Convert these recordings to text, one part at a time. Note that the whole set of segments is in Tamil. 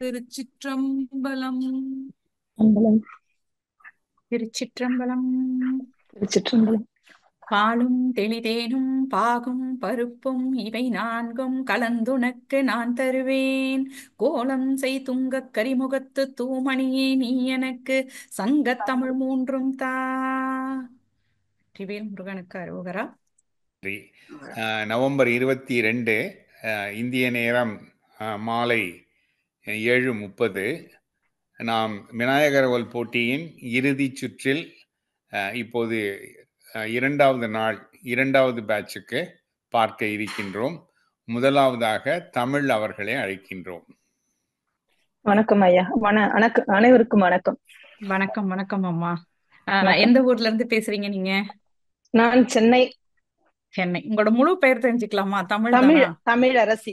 திருச்சிற்றம்பலம். அம்பலம். திருச்சிற்றம்பலம். திருச்சிற்றம்பலம். பாலும் தெளிதேனும் பாகும் பருப்பும் இவை நான்கும் கலந்துனக்கு நான் தருவேன். கோலம் செய் துங்கக் கரிமுகத்து தூமணியே நீ எனக்கு சங்கத் தமிழ் மூன்றும் தா. திவேல் முருகனுக்கு அரோகரா. நன்றி. நவம்பர் 22 இந்திய நேரம் மாலை 7:30 நாம் விநாயகர் போட்டியின் இறுதிச் சுற்றில் இப்போது இரண்டாவது நாள் இரண்டாவது பேட்சுக்கு பார்க்க இருக்கின்றோம். முதலாவதாக தமிழ் அவர்களை அழைக்கின்றோம். வணக்கம் ஐயா. அனைவருக்கும் வணக்கம். வணக்கம். வணக்கம் அம்மா. வணக்கம். எந்த ஊர்ல இருந்து பேசுறீங்க நீங்க? நான் சென்னை. சென்னை. உங்களோட முழு பெயர் தெரிஞ்சுக்கலாமா? தமிழ் தானா? தமிழரசி.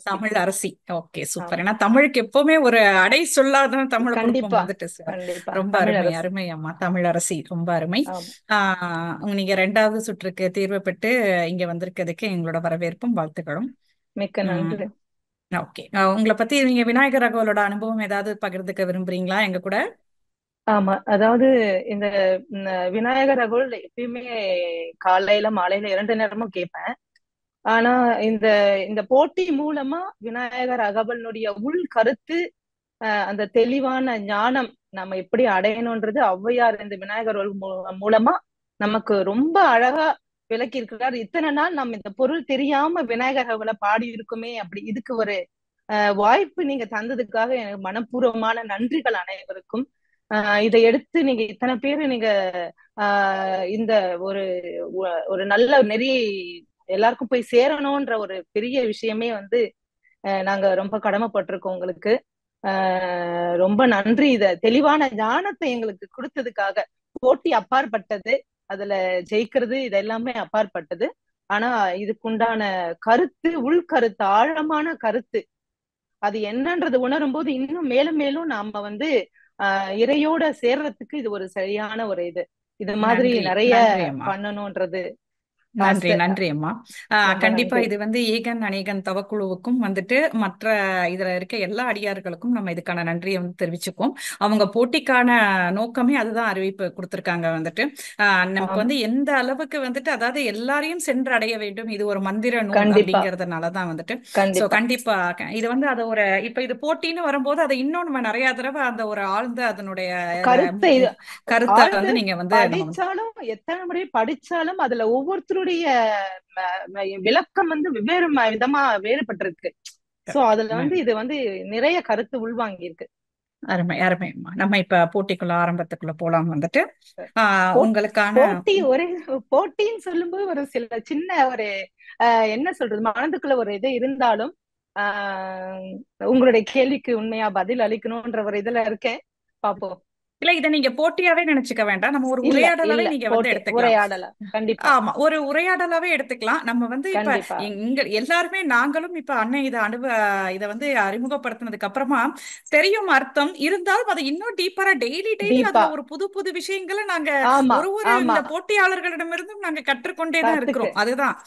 தமிழரசி. Okay, super. ஏன்னா தமிழுக்கு எப்பவுமே ஒரு அடை சொல்லாதான் தமிழ் குடும்பம் கண்டிப்பா வந்துட்டு கண்டிப்பா ரொம்ப அருமை தமிழரசி. அருமை அம்மா. தமிழரசி ரொம்ப அருமை. ஆமா. நீங்க 2வது சுற்றுக்கு தீர்வு பெற்று இங்க வந்திருக்கிறதுக்கு எங்களோட வரவேற்பும் வாழ்த்துக்களும். மிக்க நன்றி. ஓகே, உங்களை பத்தி நீங்க விநாயகர் அகவலோட அனுபவம் ஏதாவது பகிர்ந்துக்க விரும்புறீங்களா எங்க கூட? ஆமா, அதாவது இந்த விநாயகர் அகவல் எப்பயுமே காலையில மாலையில 2 நேரமும் கேட்பேன். ஆனா இந்த இந்த போட்டி மூலமா விநாயகர் அகவலினுடைய உள் கருத்து, அந்த தெளிவான ஞானம் நம்ம எப்படி அடையணும்ன்றது ஔவையார் இந்த விநாயகர் மூலமா நமக்கு ரொம்ப அழகா விளக்கி இருக்கிறார். இத்தனை நாள் நம்ம இந்த பொருள் தெரியாம விநாயகர் அகவலை பாடி இருக்குமே. அப்படி இதுக்கு ஒரு வாய்ப்பு நீங்க தந்ததுக்காக எனக்கு மனப்பூர்வமான நன்றிகள் அனைவருக்கும். இதை எடுத்து நீங்க இத்தனை பேரு நீங்க இந்த ஒரு ஒரு நல்ல நெறி எல்லாருக்கும் போய் சேரணும்ன்ற ஒரு பெரிய விஷயமே நாங்க ரொம்ப கடமைப்பட்டிருக்கோம் உங்களுக்கு. ரொம்ப நன்றி. இத தெளிவான ஞானத்தை எங்களுக்கு கொடுத்ததுக்காக. போட்டி அப்பாற்பட்டது, அதுல ஜெயிக்கிறது இதெல்லாமே அப்பாற்பட்டது. ஆனா இதுக்குண்டான கருத்து, உள்கருத்து, ஆழமான கருத்து அது என்னன்றது உணரும் போது இன்னும் மேலும் மேலும் நாம இறையோட சேர்றதுக்கு இது ஒரு சரியான ஒரு இது மாதிரி நிறைய பண்ணணும்ன்றது. நன்றி அம்மா. கண்டிப்பா இது ஏகன் அநேகன் தவக்குழுவுக்கும் மற்ற இதுல இருக்க எல்லா அடியார்களுக்கும் நம்ம இதுக்கான நன்றியை தெரிவிச்சுக்கோம். அவங்க போட்டிக்கான நோக்கமே அதுதான் அறிவிப்பு கொடுத்திருக்காங்க. நமக்கு எந்த அளவுக்கு அதாவது எல்லாரையும் சென்று அடைய வேண்டும், இது ஒரு மந்திர நூல் அப்படிங்கறதுனாலதான் கண்டிப்பா இது அது ஒரு இப்ப இது போட்டின்னு வரும்போது அதை இன்னும் நம்ம நிறைய தடவை அந்த ஒரு ஆழ்ந்த அதனுடைய கருத்தை நீங்க படிச்சாலும் எத்தனை முறை படிச்சாலும் அதுல ஒவ்வொருத்தருடைய விளக்கம் வெவ்வேறு விதமா வேறுபட்டிருக்கு. சோ அதுல இது நிறைய கருத்து உள்வாங்கி இருக்கு. அருமை அருமைம்மா. நம்ம இப்ப போட்டிக்குள்ள ஆரம்பத்துக்குள்ள போலாம். உங்களுக்கான போட்டின்னு சொல்லும்போது ஒரு சில சின்ன ஒரு என்ன சொல்றது, மனதுக்குள்ள ஒரு இது இருந்தாலும் உங்களுடைய கேள்விக்கு உண்மையா பதில் அளிக்கணும்ன்ற ஒரு இதுல இருக்கேன். பாப்போம். இல்ல, இதை நீங்க போட்டியாவே நினைச்சுக்க வேண்டாம். நம்ம ஒரு உரையாடலாவே நீங்க எடுத்துக்கலாம். கண்டிப்பா. ஆமா, ஒரு உரையாடலாவே எடுத்துக்கலாம். நம்ம இப்ப இங்க எல்லாருமே நாங்களும் இப்ப அண்ணன் இதை அறிமுகப்படுத்தினதுக்கு அப்புறமா தெரியும் அர்த்தம். இருந்தாலும் அதை இன்னும் டீப்பரா டெய்லி அதுல ஒரு புது புது விஷயங்களை நாங்க ஒரு இந்த போட்டியாளர்களிடமிருந்தும் நாங்க கற்றுக்கொண்டேதான் இருக்கிறோம். அதுதான்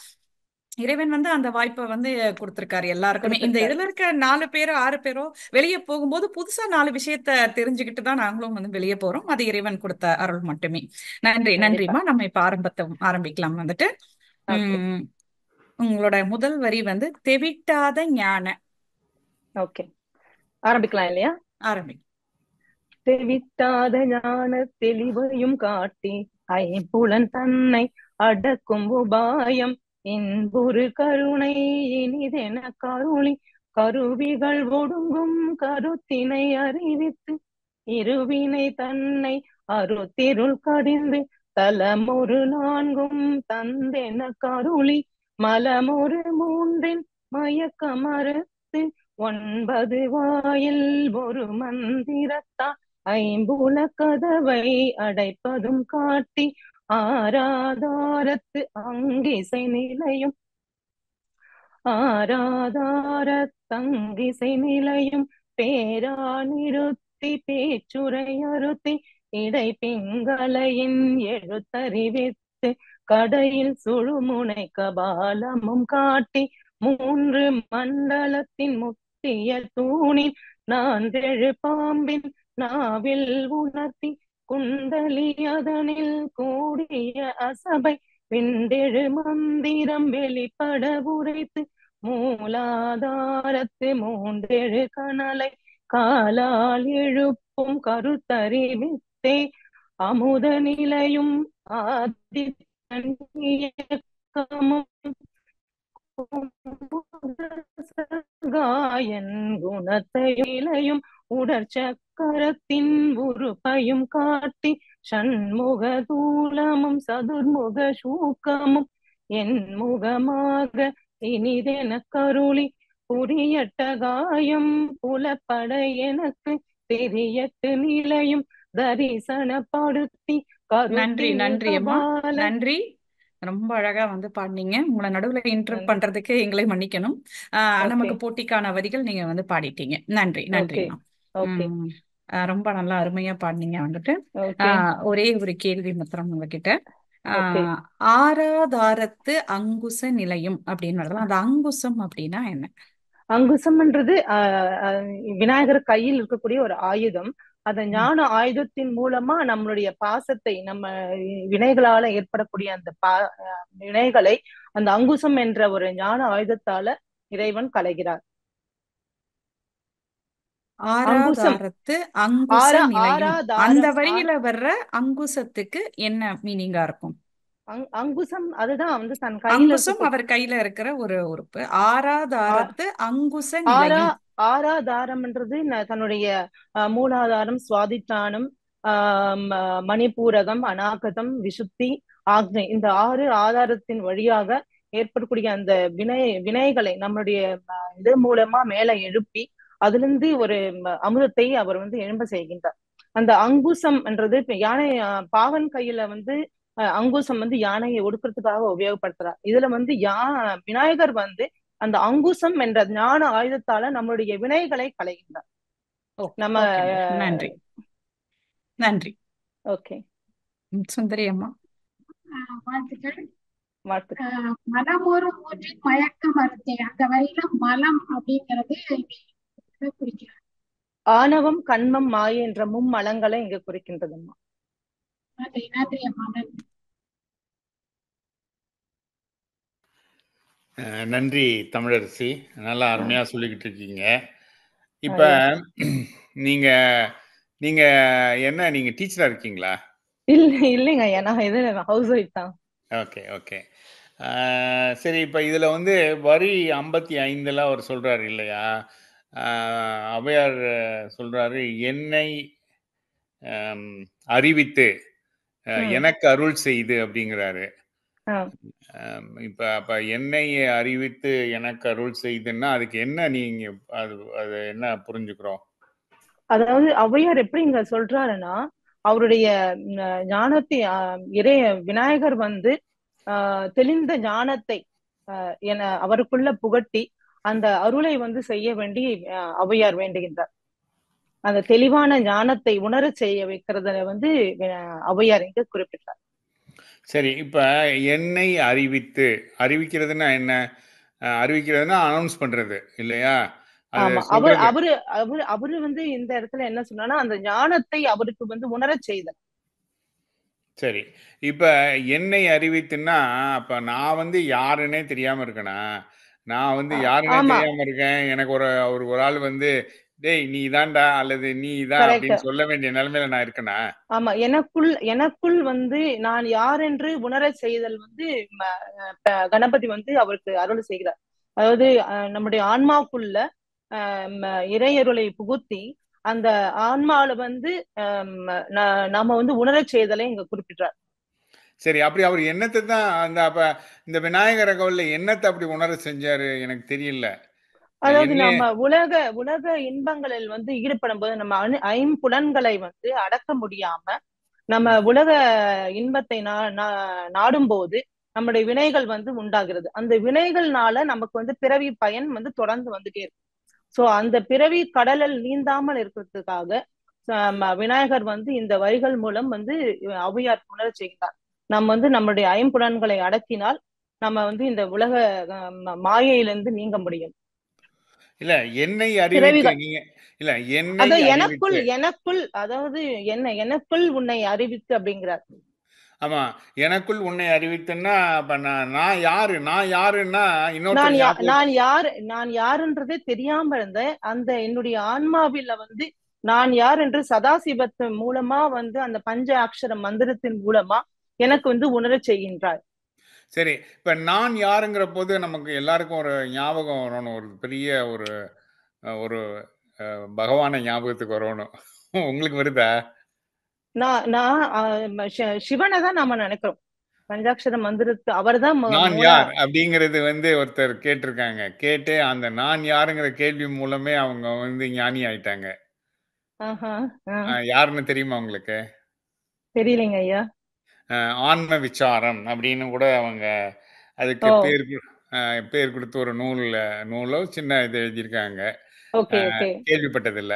இறைவன் அந்த வாய்ப்பை கொடுத்திருக்காரு எல்லாருக்குமே. இந்த இதுல இருக்க 4 பேரோ 6 பேரோ வெளியே போகும்போது புதுசா 4 விஷயத்த தெரிஞ்சுக்கிட்டு தான் நாங்களும் வெளியே போறோம். அது இறைவன் கொடுத்த அருள் மட்டுமே. நன்றிமா. நம்ம இப்ப ஆரம்பிக்கலாம். உங்களோட முதல் வரி தெவிட்டாத ஞான. ஓகே, ஆரம்பிக்கலாம் இல்லையா? ஆரம்பி. தெவிட்டாத ஞான தெளிவையும் காட்டி ஐம்புலன் தன்னை அடக்கும் உபாயம் என்பொரு கருணை இனிதென கருளி கருவிகள் ஒடுங்கும் கருத்தினை அறிவித்து இருவினை தன்னை அருத்திருள் கடிந்து தலமொரு 4 தந்தென கருளி மலமொரு 3 மயக்கமறுத்து 9 வாயில் ஒரு மந்திரத்தா ஐம்புல கதவை அடைப்பதும் காட்டி ஆராதாரத்து அங்கிசை நிலையும் பேரா நிறுத்தி பேச்சுரை அறுத்தி இடை பிங்களையின் எழுத்தறிவித்து கடையில் சுழுமுனை கபாலமும் காட்டி 3 மண்டலத்தின் கட்டிய தூணின் நான்றெழு பாம்பின் நாவில் உணர்த்தி குண்டலி அதனில் கூடிய அசபை விண்டெழு மந்திரம் வெளிப்பட உரைத்து மூலாதாரத்து மூன்றெழு கனலை காலால் எழுப்பும் கருத்தறிவித்தே அமுத நிலையும் ஆதித்தன்யக்கமும் காயன் குணத்தையும் உடற்சக்கரத்தின் உறுப்பையும் காட்டி ஷண்முக தூலமும் சதுர்முக சூக்கமும் என் முகமாக இனிதென கருளி புரியட்ட காயம் புலப்பட எனக்கு தெரியட்டு நிலையும் தரிசனப்படுத்தி நன்றி கருத்தின் நன்றி அம்மா, கபால நன்றி. ரொம்ப அழகா வந்து பாடினீங்க. உங்களை நடுவுல இன்டர்ப்ட் பண்றதுக்கு எங்களை மன்னிக்கணும். ஓகே நமக்கு போட்டிக்கான வரிகள் நீங்க வந்து பாடிட்டீங்க. நன்றி ஓகே நன்றிம்மா. ஓகே உம் ரொம்ப நல்லா அருமையா பாடினீங்க வந்துட்டு. ஓகே ஒரே ஒரு கேள்வி மாத்திரம் உங்ககிட்ட. ஓகே ஆராதாரத்து அங்குச நிலையும் அப்படின்னு வரலாம். அந்த அங்குசம் அப்படின்னா என்ன? அங்குசம்ன்றது விநாயகர் கையில் இருக்கக்கூடிய ஒரு ஆயுதம். அந்த ஞான ஆயுதத்தின் மூலமா நம்மளுடைய பாசத்தை, நம்ம வினைகளால ஏற்படக்கூடிய அந்த வினைகளை அந்த அங்குசம் என்ற ஒரு ஞான ஆயுதத்தால இறைவன் களைகிறார். அங்குசம் ஆராதாரத்து அங்குச நிலையும், அந்த ஆராதாரம் வரியில வர்ற அங்குசத்துக்கு என்ன மீனிங்கா இருக்கும்? அங்குசம் அதுதான் வந்து தன் கையில அங்குசம் இருக்க அவர் கையில இருக்கிற ஒரு உறுப்பு. ஆராதாரத்து அங்குச ஆரா நிலையும். ஆராதாரம்ன்றது தன்னுடைய மூலாதாரம், சுவாதிஷ்டானம், மணிப்பூரகம், அநாகதம், விசுத்தி, ஆக்ஞை, இந்த 6 ஆதாரத்தின் வழியாக ஏற்படக்கூடிய அந்த வினைகளை நம்மளுடைய இது மூலமா மேல எழுப்பி அதிலிருந்து ஒரு அமுதத்தை அவர் வந்து எழும்ப செய்கின்றார். அந்த அங்குசம் என்றது இப்ப யானை பாவன் கையில வந்து அங்குசம் வந்து யானையை ஒடுக்கிறதுக்காக உபயோகப்படுத்துறார். இதுல வந்து விநாயகர் வந்து அந்த அங்குசம் என்ற ஞான ஆயுதத்தால நம்மளுடைய வினைகளை களைகின்றார். நம்ம நன்றி நன்றி. ஓகே சுந்தரி அம்மா. வாழ்த்துக்கள். வாழ்த்துக்கள். மலமொரு மூன்றின் மயக்க மறுத்தே, அந்த வரையில மலம் அப்படிங்கிறது குறிக்கிறார். ஆணவம், கண்மம், மாயை என்ற மும்மலங்களை இங்க குறிக்கின்றதும்மா. நன்றி நன்றி அம்மா, நன்றி. நன்றி தமிழரசி, நல்லா அருமையா சொல்லிக்கிட்டு இருக்கீங்க. இப்ப நீங்க நீங்க என்ன நீங்க டீச்சரா இருக்கீங்களா? இல்லைங்க, நான் இது ஹவுஸ் ஒய்ஃப் தான். Okay okay. சரி, இப்ப இதுல வந்து வரி 55ல அவர் சொல்றாரு இல்லையா, ஔவையார் சொல்றாரு, என்னை அறிவித்து எனக்கு அருள் செய்து அப்படிங்கிறாரு. இப்ப அப்ப என்னை அறிவித்து எனக்கு அருள் செய்துன்னா அதுக்கு என்ன நீங்க அது என்ன புரிஞ்சுக்கிறோம்? அதாவது ஔவையார் எப்படி இங்க சொல்றாருன்னா, அவருடைய ஞானத்தை விநாயகர் வந்து தெளிந்த ஞானத்தை அவருக்குள்ள புகட்டி அந்த அருளை வந்து செய்ய வேண்டி ஔவையார் வேண்டுகின்றார். அந்த தெளிவான ஞானத்தை உணர செய்ய வைக்கிறத வந்து ஔவையார் இங்க குறிப்பிட்டார். சரி, இப்ப என்னை அறிவிக்கிறதுன்னா என்ன? அறிவிக்கிறதுனா அனௌன்ஸ் பண்றது இல்லையா? ஆமா, அவரு வந்து இந்த இடத்துல என்ன சொன்னா, அந்த ஞானத்தை அவருக்கு வந்து உணர செய்தல். சரி, இப்ப என்னை அறிவித்துன்னா அப்ப நான் வந்து யாருன்னே தெரியாம இருக்கேனா? நான் வந்து யாருன்னே தெரியாம இருக்கேன். எனக்கு ஒரு ஆள் வந்து டேய் நீ இதான்டா அல்லது நீ இதான் அப்படின்னு சொல்ல வேண்டிய நிலைமையில நான் இருக்கேனா? ஆமா, எனக்குள் வந்து நான் யார் என்று உணர செய்தல் வந்து கணபதி வந்து அவருக்கு அருள் செய்கிறார். அதாவது நம்முடைய ஆன்மாக்குள்ள இறையருளை புகுத்தி அந்த ஆன்மாவில வந்து நாம வந்து உணர செய்தலை இங்க குறிப்பிட்டார். சரி, அப்படி அவர் என்னத்தை தான் அப்ப இந்த விநாயகர் கோவில்ல என்னத்தை அப்படி உணர செஞ்சாரு எனக்கு தெரியல. அதாவது நம்ம உலக இன்பங்களில் வந்து ஈடுபடும் போது நம்ம ஐம்புலன்களை வந்து அடக்க முடியாம நம்ம உலக இன்பத்தை நாடும் போது நம்முடைய வினைகள் வந்து உண்டாகிறது. அந்த வினைகள்னால நமக்கு வந்து பிறவி பயன் வந்து தொடர்ந்து வந்துட்டே இருக்கு. சோ அந்த பிறவி கடலில் நீந்தாமல் இருக்கிறதுக்காக விநாயகர் வந்து இந்த வரிகள் மூலம் வந்து ஔவையார் உணர செய்கிறார். நம்ம வந்து நம்மளுடைய ஐம்புலன்களை அடக்கினால் நம்ம வந்து இந்த உலக மாயையிலிருந்து நீங்க முடியும். இல்ல என்னை அறிவித்து பிறவிகள் நீங்க இல்ல என்னை அதான் எனக்குள் அறிவித்து எனக்குள் அதாவது எனக்குள் உன்னை அறிவித்து அப்படிங்கிறார். ஆமா எனக்குள் உன்னை அறிவித்துன்னா அப்ப நான் யாரு நான் யாருன்னா நான் இன்னொருத்தர் ஞாபகம் நான் யாருன்றதே தெரியாம இருந்தேன். அந்த என்னுடைய ஆன்மாவில வந்து நான் யார் என்று சதாசிவத்து மூலமா வந்து அந்த பஞ்ச அக்ஷர மந்திரத்தின் மூலமா எனக்கு வந்து உணரச் செய்கின்றார். சரி இப்ப நான் யாருங்கிற போது நமக்கு எல்லாருக்கும் ஒரு ஞாபகம் வரணும், ஒரு பெரிய ஒரு ஒரு பகவானை ஞாபகத்துக்கு வரணும். உங்களுக்கு வருதா? நான் நான் சிவனை தான் நாம நினைக்கிறோம். பஞ்சாட்சர மந்திரத்து அவர்தான் நான் மூல. யார் அப்படிங்கிறது வந்து ஒருத்தர் கேட்டிருக்காங்க. கேட்டு அந்த நான் யாருங்கிற கேள்வி மூலமே அவங்க வந்து ஞானி ஆயிட்டாங்க. ஆஹா, யாருன்னு தெரியுமா உங்களுக்கு? தெரியலைங்க ஐயா. ஆன்ம விசாரம் அப்படின்னு கூட அவங்க அதுக்கு ஓ, பேர் கொடுத்து ஒரு நூலோ சின்ன இது எழுதியிருக்காங்க. ஓகே ஓகே கேள்விப்பட்டதில்ல.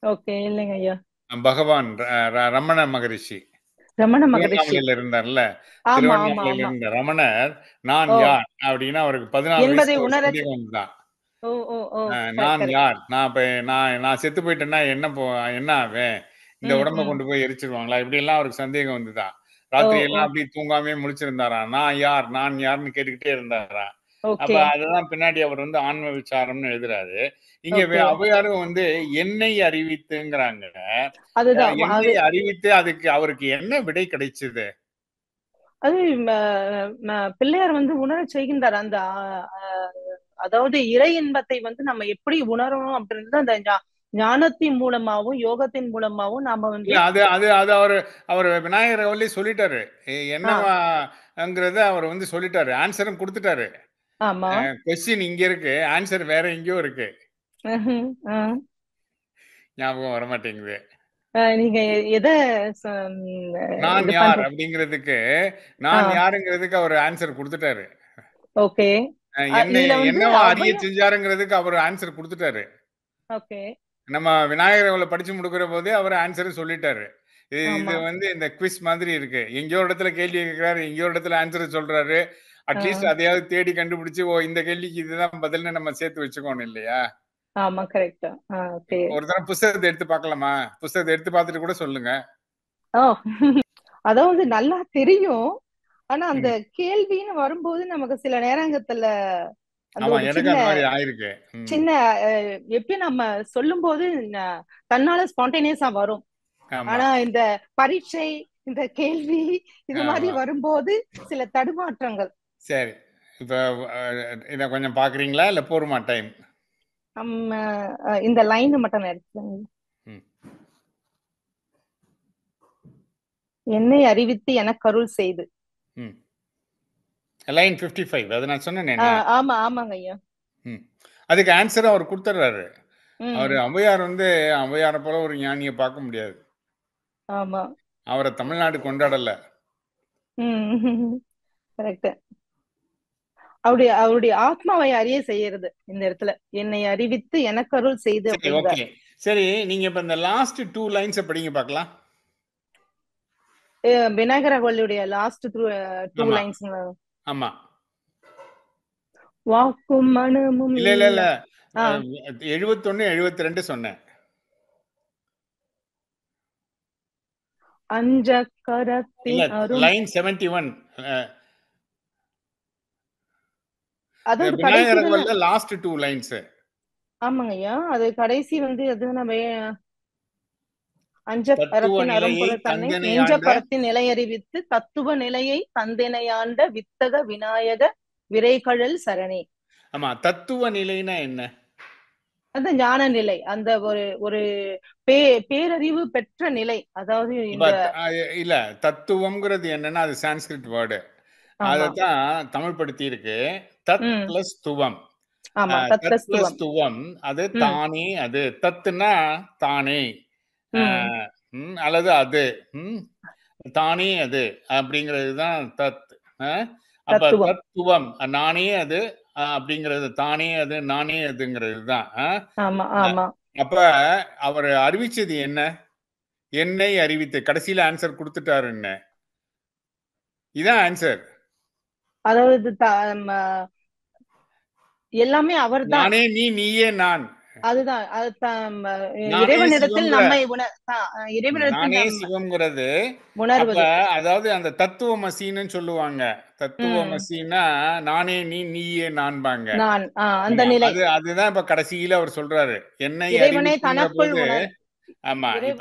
ஓகே. இல்லைங்க ஐயா. பகவான் ரமண மகரிஷி ரமண மகரிஷி. திருவண்ணாமலையில இருந்தார்ல, ஆமா ஆமா திருவண்ணாமலையில ஆமா. இருந்த ரமணர் நான் ஓ, யார் அப்படின்னா அவருக்கு 16 என்பதை வயசுல ஒரு உணர. சந்தேகம் வந்துதான். ஓ ஓ ஓ, கரெக்ட் நான் கரெக்ட். யார்? நான் இப்ப நான் செத்து போயிட்டேன்னா என்ன ஆவேன்? இந்த ம் உடம்ப ம். கொண்டு போய் எரிச்சிருவாங்களா? இப்படியெல்லாம் அவருக்கு சந்தேகம் வந்துதான். ஓ ராத்திரி ஓ, எல்லாம் அப்படியே தூங்காமயே முழிச்சிருந்தாராம். நான் யாருன்னு கேட்டுக்கிட்டே இருந்தாராம். அப்ப ஓகே அததான் பின்னாடி அவர் வந்து ஆன்ம விசாரம்னு எழுதுறாரு. இங்க ஓகே. ஔவையாரும் வந்து என்னை அறிவித்துங்கிறாங்க. அதுதான் என்னை அது அறிவித்து அதுக்கு அவருக்கு என்ன விடை கிடைச்சது? அது பிள்ளையார் வந்து உணரச் செய்கின்றார். அந்த அதாவது இறை இன்பத்தை வந்து நம்ம எப்படி உணரணும் அப்படின்றது அந்த ஞானத்தின் மூலமாவும் யோகத்தின் மூலமாவும் நாம வந்து. இல்ல அது அது அது அவரு விநாயகர் அவர்களே சொல்லிட்டாரு. ஆ, என்னவாங்கிறத அவர் வந்து சொல்லிட்டாரு. ஆன்சரும் குடுத்துட்டாரு. ஆமா. கொஸ்டின் இங்க இருக்கு. ஆன்சர் வேற எங்கேயோ இருக்கு. ம்ஹும். ஞாபகம் வரமாட்டேங்குது. நீங்க எதை நான் இது யார் பண்ற. அப்படிங்கிறதுக்கு, ஆ, நான் யாருங்கிறதுக்கு அவர் ஆன்சர் குடுத்துட்டாரு. ஓகே. என்னை இதுல வந்து என்னவா அறிய ஔவையார். செஞ்சாருங்கிறதுக்கு அவர் ஆன்சர் குடுத்துட்டாரு. ஓகே. நம்ம விநாயகர் அவர்கள படிச்சு முடிக்கிற போதே அவர் ஆன்சரும் சொல்லிட்டாரு. இது ஆமா. வந்து இந்த குவிஸ் மாதிரி இருக்கு. எங்கேயோ ஒரு இடத்துல கேள்வி கேட்கிறாரு, எங்கேயோ ஒரு இடத்துல ஆன்சர் சொல்றாரு. ஆ, அட்லீஸ்ட் அதையாவது தேடி கண்டுபிடிச்சு, ஓ இந்த கேள்விக்கு இதுதான் பதில்னு நம்ம சேர்த்து வச்சுக்கோணும் இல்லையா? ஆமா கரெக்ட். ஓகே. ஒரு தடவ புஸ்தகத்த எடுத்து பார்க்கலாமா? புஸ்தகத்த எடுத்து பார்த்துட்டு கூட சொல்லுங்க. ஓ, அதாவது நல்லா தெரியும். ஆனா அந்த ம். கேள்வின்னு வரும்போது நமக்கு சில நேரங்கத்துல அந்த ஆமா, ஒரு எனக்கு சின்ன அந்த மாரி ஆயிருக்கு. ம். சின்ன எப்படி நம்ம சொல்லும்போது தன்னால ஸ்பான்டேனியஸா வரும். ஆமா, ஆனா இந்த பரீட்சை, இந்த கேள்வி இது மாதிரி ஆமா. வரும்போது சில தடுமாற்றங்கள். சரி. இப்ப அ இத கொஞ்சம் பார்க்குறீங்களா? இல்ல போருமா டைம்? நம்ம இந்த லைன் மட்டும் நான் எடுத்துக்கோங்க. ம். என்னை அறிவித்து எனக்கு அருள் செய்து. ம். லைன் 55 அத நான் சொன்னேனே ஆ, என்ன? ஆமா ஆமாங்க ஐயா. ம். அதுக்கு ஆன்ஸரும் அவர் குடுத்துடுறாரு. அவரு ம். ஔவையார் வந்து ஔவையார போல ஒரு ஞானிய பார்க்க முடியாது. ஆமா. அவர தமிழ்நாடு கொண்டாடல. ம். கரெக்ட். அவருடைய அவருடைய ஆத்மாவை அறிய செய்யறது இந்த இடத்துல. என்னை அறிவித்து எனக்கு அருள் செய்து சரி, அப்படிங்கிறார். ஓகே. சரி, நீங்க இப்ப இந்த லாஸ்ட் 2 லைன்ஸ படிங்க பார்க்கலாம். விநாயகர் அவர்களுடைய லாஸ்ட் 2 ஆமா, லைன்ஸ். ஆமா. வாக்கும் மனமும் இல்ல, இல்ல, இல்ல. இல்ல. ஆ, 71, 72 சொன்னேன். அஞ்ச இல்ல, கரத்தின் அரும். லைன் 71 அதாவது கடைசி விநாயகர் தானே. அவர்கள்ல லாஸ்ட் 2 லைன்ஸ். ஆமாங்க ஐயா. அது கடைசி வந்து அது நம்ம அஞ்ச தத்துவ பரத்தின் நிலையை அரும்புற தன்னை தந்தனை நெஞ்ச ஆண்ட பரத்தின் நிலையறிவித்து தத்துவ நிலையை தந்தினையாண்ட வித்தக விநாயக விரைகழல் சரணே. ஆமா, தத்துவ நிலைனா என்ன? அந்த ஞான நிலை, அந்த ஒரு ஒரு பே பேரறிவு பெற்ற நிலை. அதாவது இந்த. இல்ல, தத்துவம்ங்கிறது என்னன்னா அது சான்ஸ்கிரிட் வேர்டு. ஆமா. அதத்தான் தமிழ் படுத்தி இருக்கு. தத் ம். பிளஸ் துவம். ஆமா. தத் பிளஸ் தத்வஸ்துவம். துவம் அது ம். தானே அது. தத்துனா தானே. அ ம். அல்லது அது. ம். தானே அது அப்படிங்கிறது தான் தத். அ அப்ப தத்துவம். தத்துவம் நானே அது அப்படிங்கிறது தானே அது, நானே அதுங்கிறது தான். ஆமா அ ஆமா. அப்ப அவரு அறிவிச்சது என்ன? என்னை அறிவித்து கடைசியில ஆன்சர் குடுத்துட்டாருன்னு. இதான் ஆன்சர். அதாவது எல்லாமே அவர்தான். நானே நீ நீயே நான். அதுதான் நானே இறைவனிடத்தில் சிவம்ங்கிற நம்மை இறைவனிடத்தில் நானே நம் சிவம்ங்கிறது அப்ப உணர்வது. அதாவது அந்த தத்துவமசின்னு சொல்லுவாங்க. தத்துவமசின்னா நானே நீ நீயே நான்பாங்க. நான் அந்த ஆமா. நிலை அதுதான் இப்ப கடைசியில அவர் சொல்றாரு. என்னை இறைவனை அறிவிக்கின்ற தனக்குள் போது உணர் ஆமா. இறை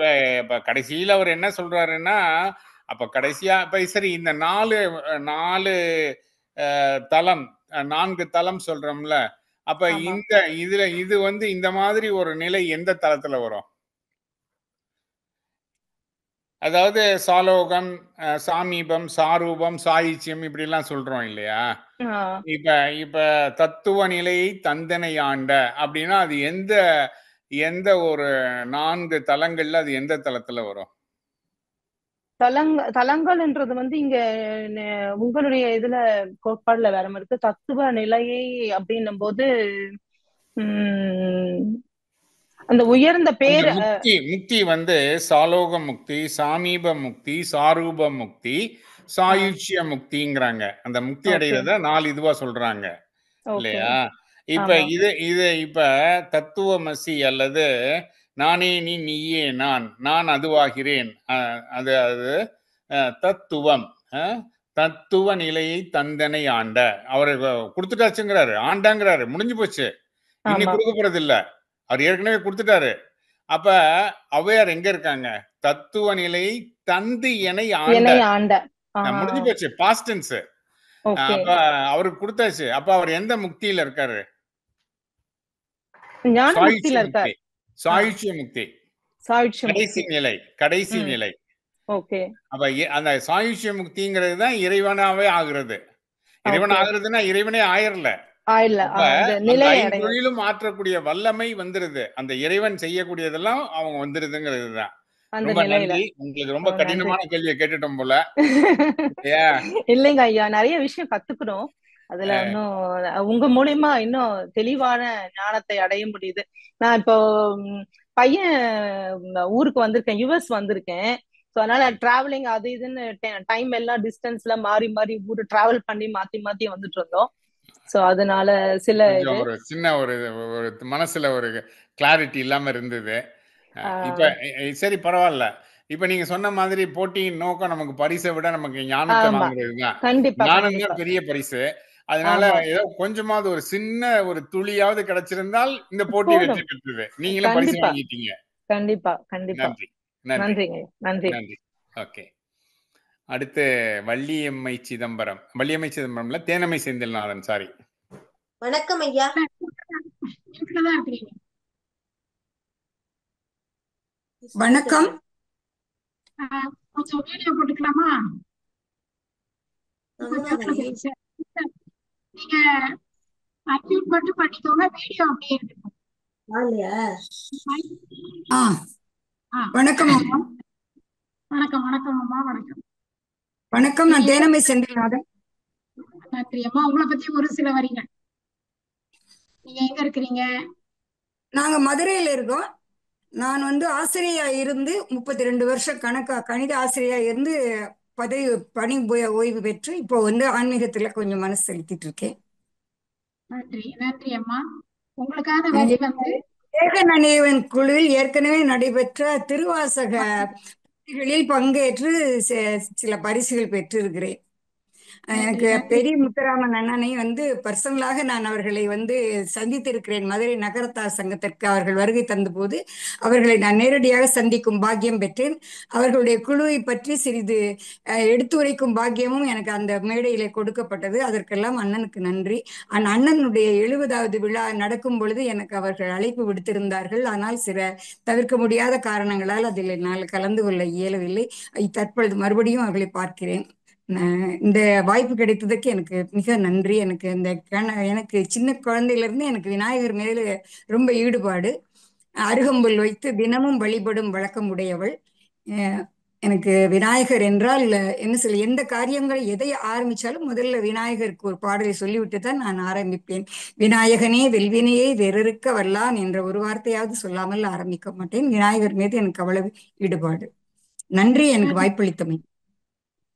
இப்ப கடைசியில அவர் என்ன சொல்றாருன்னா, அப்ப கடைசியா இப்ப சரி இந்த 4 தலம் 4 தலம் சொல்றோம்ல. அப்ப ஆமா. இது வந்து இந்த மாதிரி ஒரு நிலை எந்த தலத்துல வரும்? அதாவது சாலோகம், சாமீபம், சாரூபம், சாயுச்சியம் இப்படிலாம் சொல்றோம் இல்லையா? இப்ப இப்ப தத்துவ நிலையை தந்தனை ஆண்ட அப்படின்னா அது எந்த ஒரு 4 தலங்கள்ல அது எந்த தலத்துல வரும்? தலங்கள்ன்றது வந்து இங்க உங்களுடைய இதுல கோட்பாடுல வேற மாதிரி இருக்கு. தத்துவ நிலையை அப்படின்னும் போது அந்த உயர்ந்த அந்த பேரு முக்தி வந்து சாலோக முக்தி, சாமீப முக்தி, சாரூப முக்தி, சாயுச்சிய முக்திங்கிறாங்க. அந்த முக்தி அடைகிறத 4 இதுவா சொல்றாங்க இல்லையா? இப்ப இப்ப தத்துவமசி அல்லது நானே நீ நீயே நான் அதுவாகிறேன். அது தத்துவம் தத்துவ நிலையை தந்தனை ஆண்ட அவரு கொடுத்துட்டாச்சுங்கிறாரு. ஆண்டாங்கிறாரு. முடிஞ்சு போச்சு. இன்னைக்கு கொடுக்க போறது இல்ல. அவர் ஏற்கனவே கொடுத்துட்டாரு. அப்ப ஔவையார் எங்க இருக்காங்க? தத்துவ நிலையை தந்து எனை ஆண்ட. முடிஞ்சு போச்சு. Past tense. அப்ப அவருக்கு கொடுத்தாச்சு. அப்ப அவர் எந்த முக்தியில இருக்காரு? சாயுச்சிய முக்தி. கடைசி நிலை. அப்ப அந்த சாயுச்சிய முக்திங்கிறது தான் இறைவனாவே ஆகிறது. இறைவன் ஆகுறதுன்னா இறைவனே ஆயிரல. தொழிலும் ஆற்றக்கூடிய வல்லமை வந்துருது. அந்த இறைவன் செய்யக்கூடியதெல்லாம் அவங்க வந்துருதுங்கிறது தான். ரொம்ப நன்றி. உங்களுக்கு ரொம்ப கடினமான கேள்வியை கேட்டுட்டோம் போல. இல்லைங்க ஐயா, நிறைய விஷயம் கத்துக்கணும். அதுல இன்னும் உங்க மூலியமா இன்னும் தெளிவான ஞானத்தை அடைய முடியுது. நான் இப்போ பையன் ஊருக்கு வந்திருக்கேன், யுஎஸ் வந்திருக்கேன். ஸோ அதனால டிராவலிங் அது இதுன்னு டைம் எல்லாம் டிஸ்டன்ஸ்ல மாறி மாறி ஊரு டிராவல் பண்ணி மாத்தி மாத்தி வந்துட்டு இருந்தோம். ஸோ அதனால ஒரு சின்ன ஒரு மனசுல ஒரு கிளாரிட்டி இல்லாம இருந்தது. இப்ப சரி பரவாயில்ல. இப்ப நீங்க சொன்ன மாதிரி போட்டியின் நோக்கம் நமக்கு பரிசை விட நமக்கு ஞானத்தை வாங்குறதுதான். ஞானம் தான் பெரிய பரிசு. அதனால ஏதோ கொஞ்சமாவது ஒரு சின்ன ஒரு துளியாவது கிடைச்சிருந்தால் இந்த போட்டி வெற்றி பெற்றது. நீங்களும் பரிசு வாங்கிட்டீங்க. கண்டிப்பா. நன்றி நன்றி நன்றி. ஓகே. அடுத்து வள்ளியம்மை சிதம்பரம்ல தேனம்மை செந்தில்நாதன். சாரி. வணக்கம் ஐயா. வணக்கம். கொஞ்சம் வீடியோ போட்டுக்கலாமா? நீங்க அன்மியூட் மட்டும் பண்ணிக்கோங்க. வீடியோ அப்படியே இருக்கும். வணக்கம் வணக்கம் வணக்கம் அம்மா. வணக்கம் வணக்கம். நான் தேனம்மை செந்தில்நாதன். நன்றி அம்மா. உங்களை பத்தி ஒரு சில வரிகள். நீங்க எங்க இருக்கிறீங்க? நாங்க மதுரையில இருக்கோம். நான் ஆசிரியா இருந்து 32 வருஷம் கணித ஆசிரியா இருந்து பணி ஓய்வு பெற்று இப்போ ஆன்மீகத்துல கொஞ்சம் மனசு செலுத்திட்டு இருக்கேன். நன்றி நன்றி அம்மா. உங்களுக்கான வரி ஏகநனியவன் குழுவில் ஏற்கனவே நடைபெற்ற திருவாசக பங்கேற்று சில பரிசுகள் பெற்றிருக்கிறேன். எனக்கு பெரிய முத்துராமன் அண்ணனை பர்சனலாக நான் அவர்களை சந்தித்திருக்கிறேன். மதுரை நகரத்தார் சங்கத்திற்கு அவர்கள் வருகை தந்த போது அவர்களை நான் நேரடியாக சந்திக்கும் பாக்கியம் பெற்றேன். அவர்களுடைய குழுவை பற்றி சிறிது எடுத்துரைக்கும் பாக்கியமும் எனக்கு அந்த மேடையில கொடுக்கப்பட்டது. அதற்கெல்லாம் அண்ணனுக்கு நன்றி. அண்ணனுடைய 70வது விழா நடக்கும் பொழுது எனக்கு அவர்கள் அழைப்பு விடுத்திருந்தார்கள். ஆனால் சில தவிர்க்க முடியாத காரணங்களால் அதில் என்னால் கலந்து கொள்ள இயலவில்லை. தற்பொழுது மறுபடியும் அவர்களை பார்க்கிறேன். இந்த வாய்ப்பு கிடைத்ததுக்கு எனக்கு மிக நன்றி. எனக்கு சின்ன குழந்தையிலிருந்து எனக்கு விநாயகர் மேல ரொம்ப ஈடுபாடு. அருகம்புல் வைத்து தினமும் வழிபடும் வழக்கம் உடையவள். எனக்கு விநாயகர் என்றால் என்ன சொல்ல, எந்த காரியங்களை எதை ஆரம்பிச்சாலும் முதல்ல விநாயகருக்கு ஒரு பாடலை சொல்லிவிட்டு தான் நான் ஆரம்பிப்பேன். விநாயகனே வெல்வினையே வெறுக்க வல்லான் என்ற ஒரு வார்த்தையாவது சொல்லாமல் ஆரம்பிக்க மாட்டேன். விநாயகர் மீது எனக்கு அவ்வளவு ஈடுபாடு. நன்றி எனக்கு வாய்ப்பளித்தமை.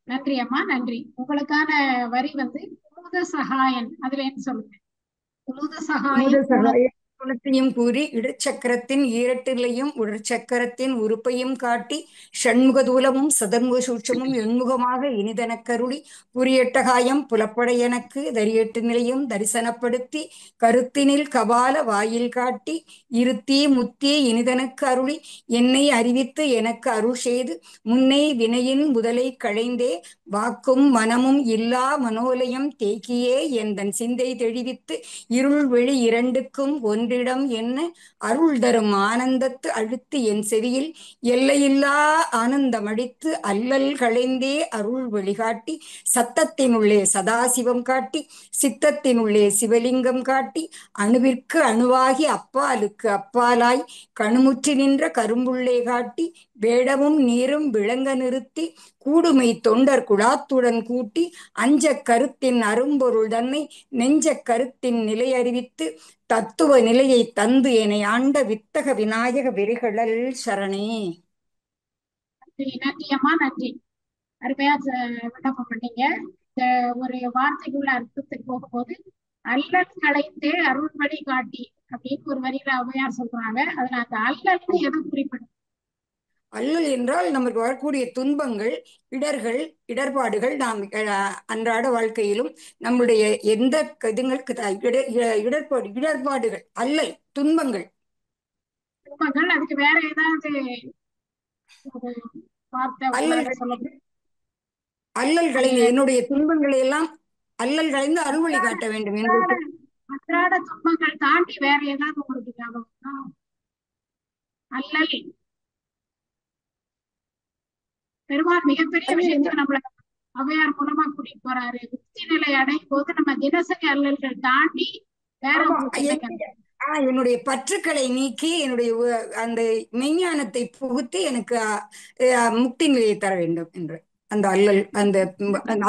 நன்றி அம்மா. நன்றி. உங்களுக்கான வரி குமுத சகாயன். அதுல என்ன சொல்லுங்க? குமுத குமுத சகாயம் சகாய குணத்தையும் கூறி இடச்சக்கரத்தின் ஈரட்டிலையும் உடற்சக்கரத்தின் உறுப்பையும் காட்டி ஷண்முகதூலமும் சதன்முக சூட்சமும் எண்முகமாக இனிதனக்கருளி புரியட்டகாயம் புலப்பட எனக்கு தரியட்டு நிலையும் தரிசனப்படுத்தி கருத்தினில் கபால வாயில் காட்டி இருத்தி முத்தி இனிதனக்கு அருளி என்னை அறிவித்து எனக்கு அருள் செய்து முன்னை வினையின் முதலை களைந்தே வாக்கும் மனமும் இல்லா மனோலயம் தேக்கியே எந்தன் சிந்தை தெளிவித்து இருள் வெளி இரண்டுக்கும் ஒன்றிடம் என்ன அருள் தரும் ஆனந்தத்து அழுத்து என் செவியில் எல்லையில்லா ஆனந்தம் அடித்து அல்லல் களைந்தே அருள் வழிகாட்டி சத்தத்தினுள்ளே சதாசிவம் காட்டி சித்தத்தினுள்ளே சிவலிங்கம் காட்டி அணுவிற்கு அணுவாகி அப்பாலுக்கு அப்பாலாய் கணுமுற்றி நின்ற கரும்புள்ளே காட்டி வேடமும் நீரும் விளங்க நிறுத்தி கூடுமை தொண்டர் குழாத்துடன் கூட்டி அஞ்சக் கருத்தின் அரும்பொருள் தன்னை நெஞ்சக் கருத்தின் நிலை அறிவித்து தத்துவ நிலையை தந்து என ஆண்ட வித்தக விநாயக விரிகளல் சரணே. நன்றி அம்மா, நன்றி. அருமையா விண்ணப்பம் பண்ணீங்க. இந்த ஒரு வார்த்தைக்குள்ள அர்த்தத்துக்கு போகும்போது அல்லல் களைந்தே அருள் வழி காட்டி அப்படின்னு ஒரு வரியில ஔவையார் சொல்றாங்க. அதுல அந்த அல்லல்னு எதை குறிப்பிடும்? அல்லல் என்றால் நமக்கு வரக்கூடிய துன்பங்கள், இடர்கள், இடர்பாடுகள் நாம் அன்றாட வாழ்க்கையிலும் நம்முடைய எந்த இதுங்களுக்கு இடர்பாடுகள் அல்லல் துன்பங்கள். துன்பங்கள். அதுக்கு வேற ஏதாவது ஒரு வார்த்தை உங்களால சொல்ல முடியும்? அல்லல் களைந்து என்னுடைய துன்பங்களை எல்லாம் அல்லல் களைந்து அருள்வழி காட்ட வேண்டும் என்று. அன்றாட துன்பங்கள் தாண்டி வேற ஏதாவது உங்களுக்கு ஞாபகம்? அல்லல் பெருமாள் மிகப்பெரிய விஷயத்துக்கு நம்மள ஔவையார் மூலமா கூட்டிட்டு போறாரு. முக்தி நிலை அடையும் போது நம்ம தினசரி அல்லல்கள் தாண்டி வேற என்னுடைய பற்றுக்களை நீக்கி என்னுடைய அந்த மெய்ஞானத்தை புகுத்தி எனக்கு முக்தி நிலையை தர வேண்டும் என்று அந்த அல்லல் அந்த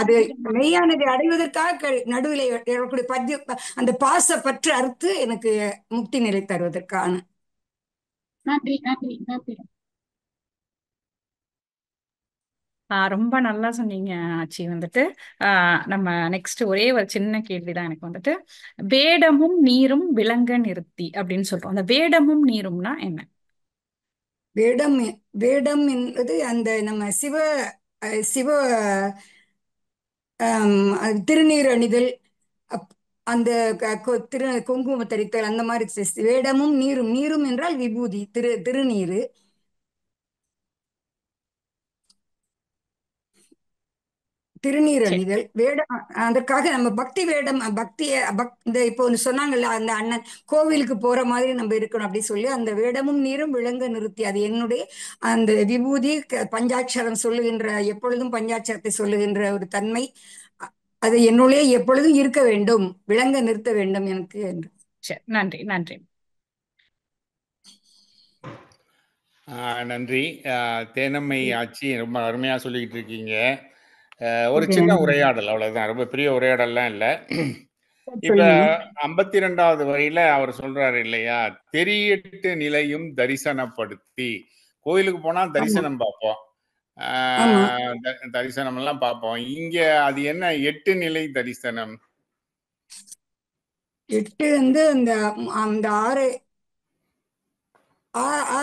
அது மெய்யானதை அடைவதற்காக நடுவில் வரக்கூடிய அந்த பாச பற்று அறுத்து எனக்கு முக்தி நிலை தருவதற்கான. நன்றி நன்றி நன்றி. ரொம்ப நல்லா சொன்னீங்க ஆச்சி. வந்துட்டு நம்ம நெக்ஸ்ட் ஒரே ஒரு சின்ன கேள்விதான் எனக்கு. வந்துட்டு வேடமும் நீரும் விளங்க நிறுத்தி அப்படின்னு சொல்றோம். அந்த வேடமும் நீரும்னா என்ன? வேடம் என்பது அந்த நம்ம சிவ சிவ திருநீர் அணிதல், அந்த குங்கும தரித்தல், அந்த மாதிரி வேடமும் நீரும். நீரும் என்றால் விபூதி, திருநீரு. திருநீர் அணிதல் வேடம். அதற்காக நம்ம பக்தி வேடம், இந்த இப்போ சொன்னாங்கல்ல அந்த அண்ணன் கோவிலுக்கு போற மாதிரி நம்ம இருக்கணும் அப்படி சொல்லி அந்த வேடமும் நீரும் விளங்க நிறுத்தி அது என்னுடைய அந்த விபூதி பஞ்சாட்சரம் சொல்லுகின்ற, எப்பொழுதும் பஞ்சாட்சரத்தை சொல்லுகின்ற ஒரு தன்மை அது என்னுள்ளே எப்பொழுதும் இருக்க வேண்டும், விளங்க நிறுத்த வேண்டும் எனக்கு என்று. சரி, நன்றி நன்றி நன்றி. தேனம்மை ஆச்சி ரொம்ப அருமையா சொல்லிக்கிட்டு இருக்கீங்க. ஒரு சின்ன உரையாடல், அவ்வளவுதான். ரொம்ப பெரிய உரையாடல்லாம் இல்லை. இப்ப 52வது வரியில அவர் சொல்றாரு இல்லையா, தெரியட்டு நிலையும் தரிசனப்படுத்தி. கோயிலுக்கு போனா தரிசனம் பார்ப்போம், தரிசனம் எல்லாம் பார்ப்போம். இங்க அது என்ன 8 நிலை தரிசனம்? 8 வந்து அந்த 6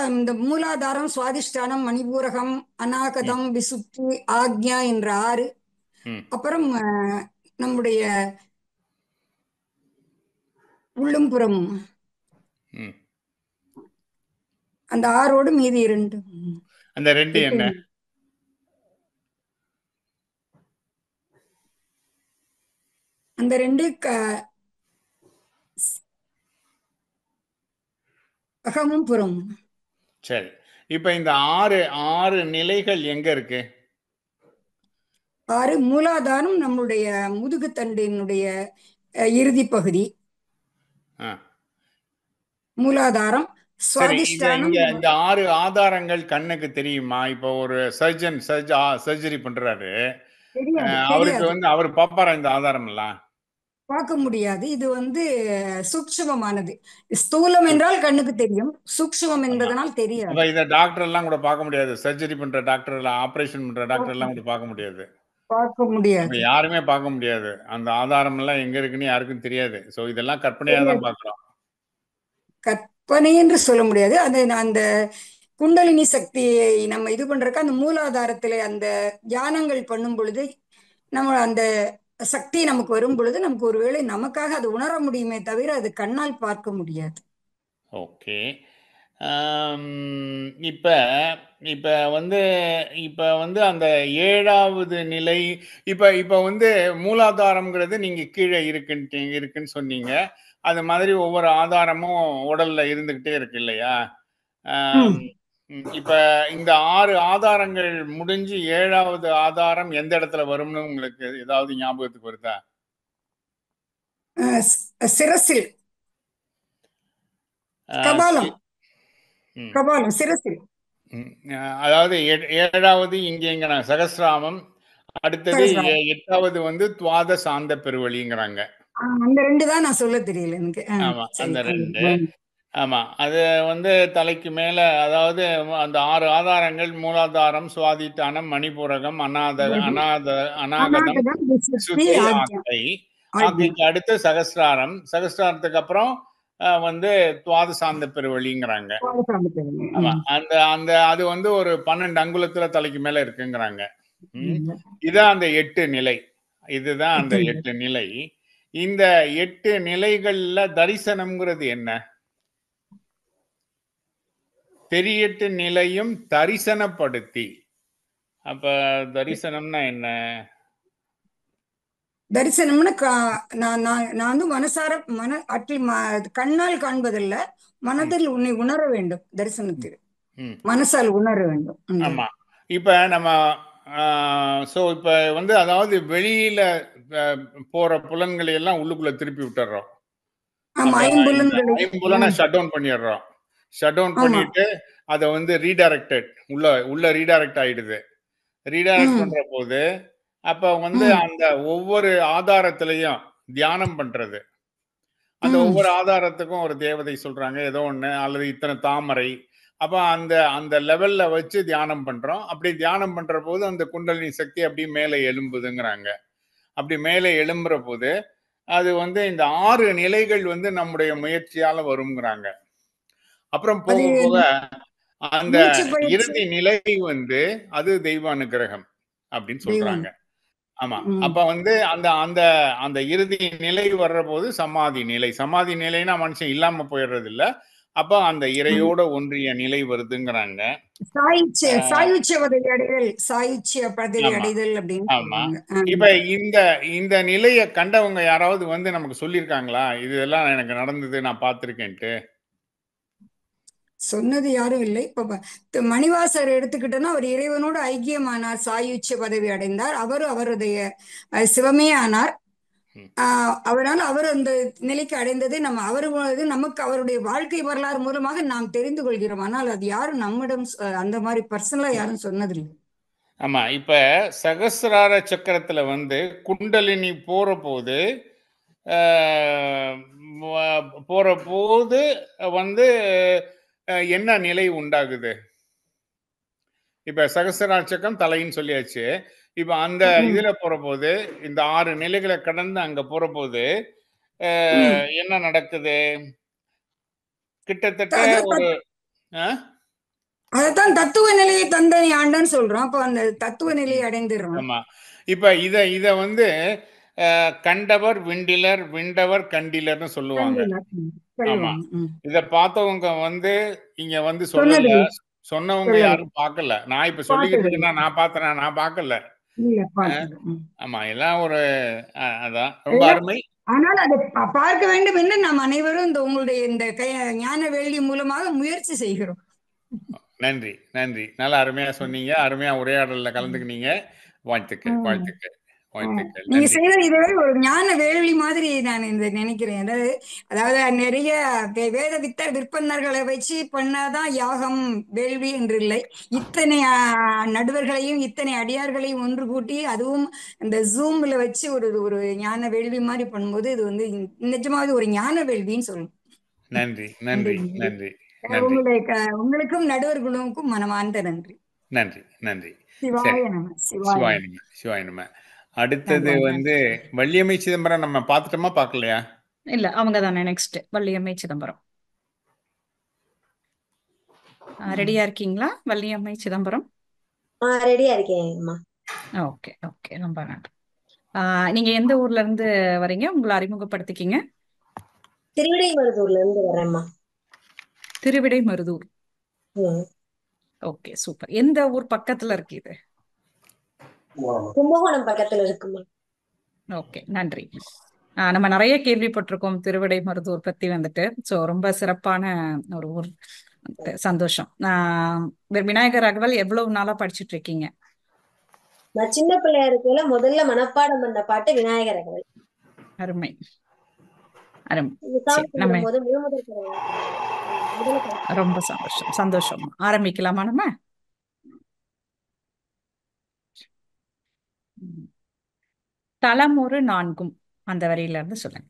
இந்த மூலாதாரம், சுவாதிஷ்டானம், மணிபூரகம், அநாகதம், விசுப்தி, ஆக்ஞா என்ற 6. அப்புறம் நம்முடைய உள்ளும் புறமும் அந்த 6ஓடு மீதி 2. அந்த 2 என்ன? அந்த 2 அகமும் புறமும். சரி, இப்ப இந்த 6 நிலைகள் எங்க இருக்கு? 6 மூலாதாரம் நம்முடைய முதுகுத்தண்டினுடைய இறுதி பகுதி. மூலாதாரம், சுவாதிஷ்டானம். இந்த 6 ஆதாரங்கள் கண்ணுக்கு தெரியுமா? இப்போ ஒரு சர்ஜரி பண்றாரு, அவருக்கு வந்து அவர் பாப்பாரா இந்த ஆதாரம் எல்லாம்? பார்க்க முடியாது. இது வந்து சூக்ஷ்மமானது. ஸ்தூலம் என்றால் கண்ணுக்கு தெரியும், சூக்ஷ்மம் என்பதனால் தெரியாது. இத டாக்டர் எல்லாம் கூட பார்க்க முடியாது. சர்ஜரி பண்ற டாக்டர் எல்லாம், ஆபரேஷன் பண்ற டாக்டர் எல்லாம் கூட பார்க்க முடியாது. பார்க்க அப்ப முடியாது. யாருமே பார்க்க முடியாது. அந்த ஆதாரம் எல்லாம் எங்க இருக்குன்னு யாருக்கும் தெரியாது. சோ இதெல்லாம் கற்பனையா தான் பார்க்கிறோம். கற்பனை என்று சொல்ல முடியாது. அது அந்த குண்டலினி சக்தியை நம்ம இது பண்றதுக்கு அந்த மூலாதாரத்துல அந்த தியானங்கள் பண்ணும் பொழுது நம்ம அந்த சக்தி நமக்கு வரும் பொழுது நமக்கு ஒருவேளை நமக்காக அது உணர முடியுமே தவிர அது கண்ணால் பார்க்க முடியாது. ஓகே. இப்ப இப்ப வந்து இப்ப வந்து அந்த 7வது நிலை இப்ப இப்ப வந்து மூலாதாரம்ங்கிறது நீங்க கீழே இருக்குன்னு சொன்னீங்க. அது மாதிரி ஒவ்வொரு ஆதாரமும் உடல்ல இருந்துகிட்டே இருக்கு இல்லையா? ஆம், இப்ப இந்த 6 ஆதாரங்கள் முடிஞ்சு 7வது ஆதாரம் எந்த இடத்துல வரும்னு உங்களுக்கு ஏதாவது ஞாபகத்துக்கு வருதா? சிரசில், ஆஹ் கபாலம், ம். கபாலம் சிரசில். அதாவது 7வது இங்கேங்க சகசிராமம், அடுத்தது சகசிராமம். 8வது வந்து துவாத சாந்த பெருவழிங்கிறாங்க. அந்த 2 தான் நான் சொல்ல தெரியல எனக்கு. ஆமா, சரி. அந்த 2. ஆமா, அது வந்து தலைக்கு மேல, அதாவது அந்த 6 ஆதாரங்கள் மூலாதாரம், சுவாதிட்டானம், மணிபூரகம், அநாகதம், அநாகதம், விசுத்தி, சுத்தி, ஆக்ஞா. ஆக்கை. ஆக்ஞா. ஆக்கைக்கு அடுத்து சகசிராரம், சகசிராரத்துக்கு அப்புறம் வந்து துவாத சாந்த பெருவழிங்கிறாங்க. ஆமா, அந்த அந்த அது வந்து ஒரு 12 அங்குலத்துல தலைக்கு மேல இருக்குங்கிறாங்க. இதான் அந்த 8 நிலை. இதுதான் அந்த 8 நிலை. இந்த 8 நிலைகள்ல தரிசனம்ங்கிறது என்ன? தெரியட்டு நிலையும் தரிசனப்படுத்தி. அப்ப தரிசனம்னா என்ன? தரிசனம்னு நான் வந்து மனசார கண்ணால் காண்பதில்ல, மனதில் உன்னை உணர வேண்டும். தரிசனத்தில் மனசால் உணர வேண்டும். ஆமா, இப்ப நம்ம சோ இப்ப வந்து அதாவது வெளியில போற புலன்களை எல்லாம் உள்ளுக்குள்ள திருப்பி விட்டுறோம். ஐம்புலனை ஷட் டவுன் பண்ணிடுறோம். ஷட் டவுன் பண்ணிட்டு அதை வந்து ரீடைரக்டட் உள்ள ரீடைரக்ட் ஆயிடுது. ரீடைரக்ட் பண்ற போது அப்ப வந்து அந்த ஒவ்வொரு ஆதாரத்திலையும் தியானம் பண்றது, அந்த ஒவ்வொரு ஆதாரத்துக்கும் ஒரு தேவதை சொல்றாங்க ஏதோ ஒண்ணு, அல்லது இத்தனை தாமரை. அப்ப அந்த அந்த லெவல்ல வச்சு தியானம் பண்றோம். அப்படி தியானம் பண்ற போது அந்த குண்டலினி சக்தி அப்படி மேலே எழும்புதுங்கிறாங்க. அப்படி மேலே எழும்புற போது அது வந்து இந்த 6 நிலைகள் வந்து நம்முடைய முயற்சியால வருங்கிறாங்க. அப்புறம் போக போக அந்த இறுதி நிலை வந்து அது தெய்வ அனுகிரகம் அப்படின்னு சொல்றாங்க. ஆமா, அப்ப வந்து அந்த அந்த அந்த இறுதி நிலை வர்ற போது சமாதி நிலை. சமாதி நிலைன்னா மனுஷன் இல்லாம போயிடுறது இல்ல, அப்ப அந்த இறையோட ஒன்றிய நிலை வருதுங்கிறாங்க. ஆமா, இப்ப இந்த இந்த நிலைய கண்டவங்க யாராவது வந்து நமக்கு சொல்லியிருக்காங்களா இதெல்லாம் எனக்கு நடந்தது நான் பார்த்திருக்கேன்ட்டு? சொன்னது யாரும் இல்லை. இப்ப மணிவாசர் எடுத்துக்கிட்டோன்னா அவர் இறைவனோடு ஐக்கியமானார், சாயுச்சிய பதவி அடைந்தார். அவருடைய சிவமே ஆனார். அவரால் அவர் அந்த நிலைக்கு அடைந்தது நமக்கு அவருடைய வாழ்க்கை வரலாறு மூலமாக நாம் தெரிந்து கொள்கிறோம். ஆனால் அது யாரும் நம்மிடம் அந்த மாதிரி பர்சனலா யாரும் சொன்னதில்லை. ஆமா, இப்ப சகசிரார சக்கரத்துல வந்து குண்டலினி போற போது வந்து என்ன நிலை உண்டாகுது? இப்ப சகசிரார சக்கரம் தலைன்னு சொல்லியாச்சு. இப்ப அந்த இதுல போற போது இந்த 6 நிலைகளை கடந்து அங்க போற போது என்ன நடக்குது? கிட்டத்தட்ட ஒரு அதான் தத்துவ நிலையை தந்தனை ஆண்டான்னு சொல்றோம். அப்ப அந்த தத்துவ நிலையை அடைந்துடுறோம். ஆமா, இப்ப இத வந்து கண்டவர் விண்டிலர், விண்டவர் கண்டிலர்னு சொல்லுவாங்க. ஆமா, இத பார்த்தவங்க வந்து இங்க வந்து சொல்லல, சொன்னவங்க யாரும் பார்க்கல. நான் இப்ப சொல்லிக்கிட்டு இருக்கேன்னா நான் பார்த்தேன், நான் பார்க்கல. ஆமா, எல்லாம் ஒரு அதான் ரொம்ப அருமை. ஆனால் அதை பார்க்க வேண்டும் என்று நாம் அனைவரும் இந்த உங்களுடைய இந்த ஞான வேள்வி மூலமாக முயற்சி செய்கிறோம். நன்றி, நன்றி. நல்லா அருமையா சொன்னீங்க. அருமையா உரையாடல்ல கலந்துக்கினீங்க. வாழ்த்துக்கள், வாழ்த்துக்கள், வாழ்த்துக்கள். நீங்க செய்த இதுவே ஒரு ஞான வேள்வி மாதிரி நான் இந்த நினைக்கிறேன். அதாவது நிறைய வேத விற்பனர்களை வச்சு பண்ணாதான் யாகம் வேள்வி என்று இல்லை. இத்தனை நடுவர்களையும் இத்தனை அடியார்களையும் ஒன்று கூட்டி அதுவும் இந்த ஜூம்ல வச்சு ஒரு ஞான வேள்வி மாதிரி பண்ணும்போது இது வந்து நிஜமாவது ஒரு ஞான வேள்வின்னு சொல்லணும். நன்றி, நன்றி, நன்றி. உங்களுக்கும் நடுவர்களுக்கும் மனமார்ந்த நன்றி. நன்றி நன்றி. சிவாய சரி, நம. சிவாய சிவாய நம. நம, சிவாய நம. அடுத்தது நன்றி. வந்து வள்ளியம்மை சிதம்பரம் நம்ம பார்த்துட்டோமா பார்க்கலையா? இல்ல அவங்க தானே நெக்ஸ்ட் வள்ளியம்மை சிதம்பரம். ரெடியா இருக்கீங்களா வள்ளியம்மை சிதம்பரம்? ரெடியா இருக்கேன்மா. ஓகே ஓகே, ரொம்ப நன்றி. நீங்க எந்த ஊர்ல இருந்து வரீங்க? உங்களை அறிமுகப்படுத்திக்கிங்க. திருவிடைமருதூர்ல இருந்து வரேம்மா. திருவிடைமருதூர். ம். Okay, super. எந்த ஊர் பக்கத்துல இருக்கு இது? கும்பகோணம் பக்கத்துல இருக்குமா. ஓகே, நன்றி. நம்ம நிறைய கேள்விப்பட்டிருக்கோம் திருவிடைமருதூர் பத்தி வந்துட்டு. ஸோ ரொம்ப சிறப்பான ஒரு ஊர். சந்தோஷம். விநாயகர் ராகவல் எவ்வளவு நாளா படிச்சுட்டு இருக்கீங்க? நான் சின்ன பிள்ளையா இருக்கையில முதல்ல மனப்பாடம் பண்ண பாட்டு விநாயகர் ராகவல். அருமை அருமை. சாமி சரி, நம்ம கும்பிடும் போது முதல் கடவுள் ரொம்ப சந்தோஷம் சந்தோஷம். ஆரம்பிக்கலாமா நம்ம? தலமொரு நான்கும் அந்த வரியில இருந்து சொல்லுங்க.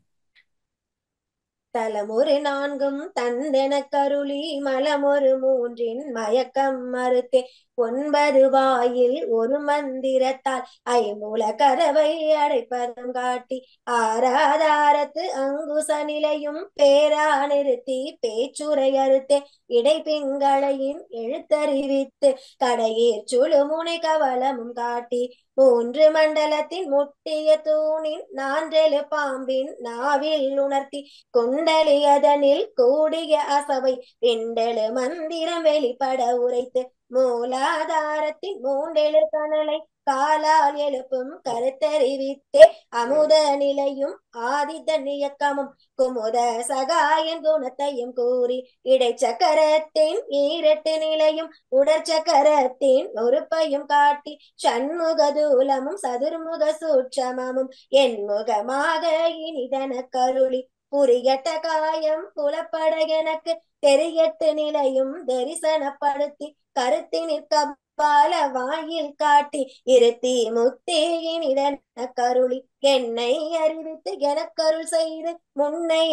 தலமொரு நான்கும் தந்தெனக் கருளி மலமொரு மூன்றின் மயக்கம் மறுத்தே 9 வாயில் ஒரு மந்திரத்தால் ஐமூல கதவை அடைப்பதம் காட்டி ஆராதாரத்து அங்குச நிலையும் பேரா நிறுத்தி பேச்சுரை அறுத்தே இடைப்பிங்களையின் எழுத்தறிவித்து கடையேற் சுழுமுனை கவலமும் காட்டி 3 மண்டலத்தின் முட்டிய தூணின் நான்றெழு பாம்பின் நாவில் உணர்த்தி குண்டலியதனில் கூடிய அசவை விண்டெழு மந்திரம் வெளிப்பட உரைத்து மூலாதாரத்தின் 3 கனலை காலால் எழுப்பும் கருத்தறிவித்தே அமுத நிலையும் ஆதித்தன் இயக்கமும் குமுத சகாயன் குணத்தையும் கூறி இடைச்சக்கரத்தின் 2 நிலையும் உடற்சக்கரத்தின் ஒருப்பையும் காட்டி சண்முகதூலமும் சதுர்முக சூட்சமமும் என்முகமாக இனிதன கருளி புரியட்ட காயம் புலப்பட எனக்கு தெரியட்டு நிலையும் தரிசனப்படுத்தி கருத்தினிற் கபால வாயில் காட்டி இருத்தி முத்தி இனிதன கருளி என்னை அறிவித்து எனக்கருள் செய்து முன்னை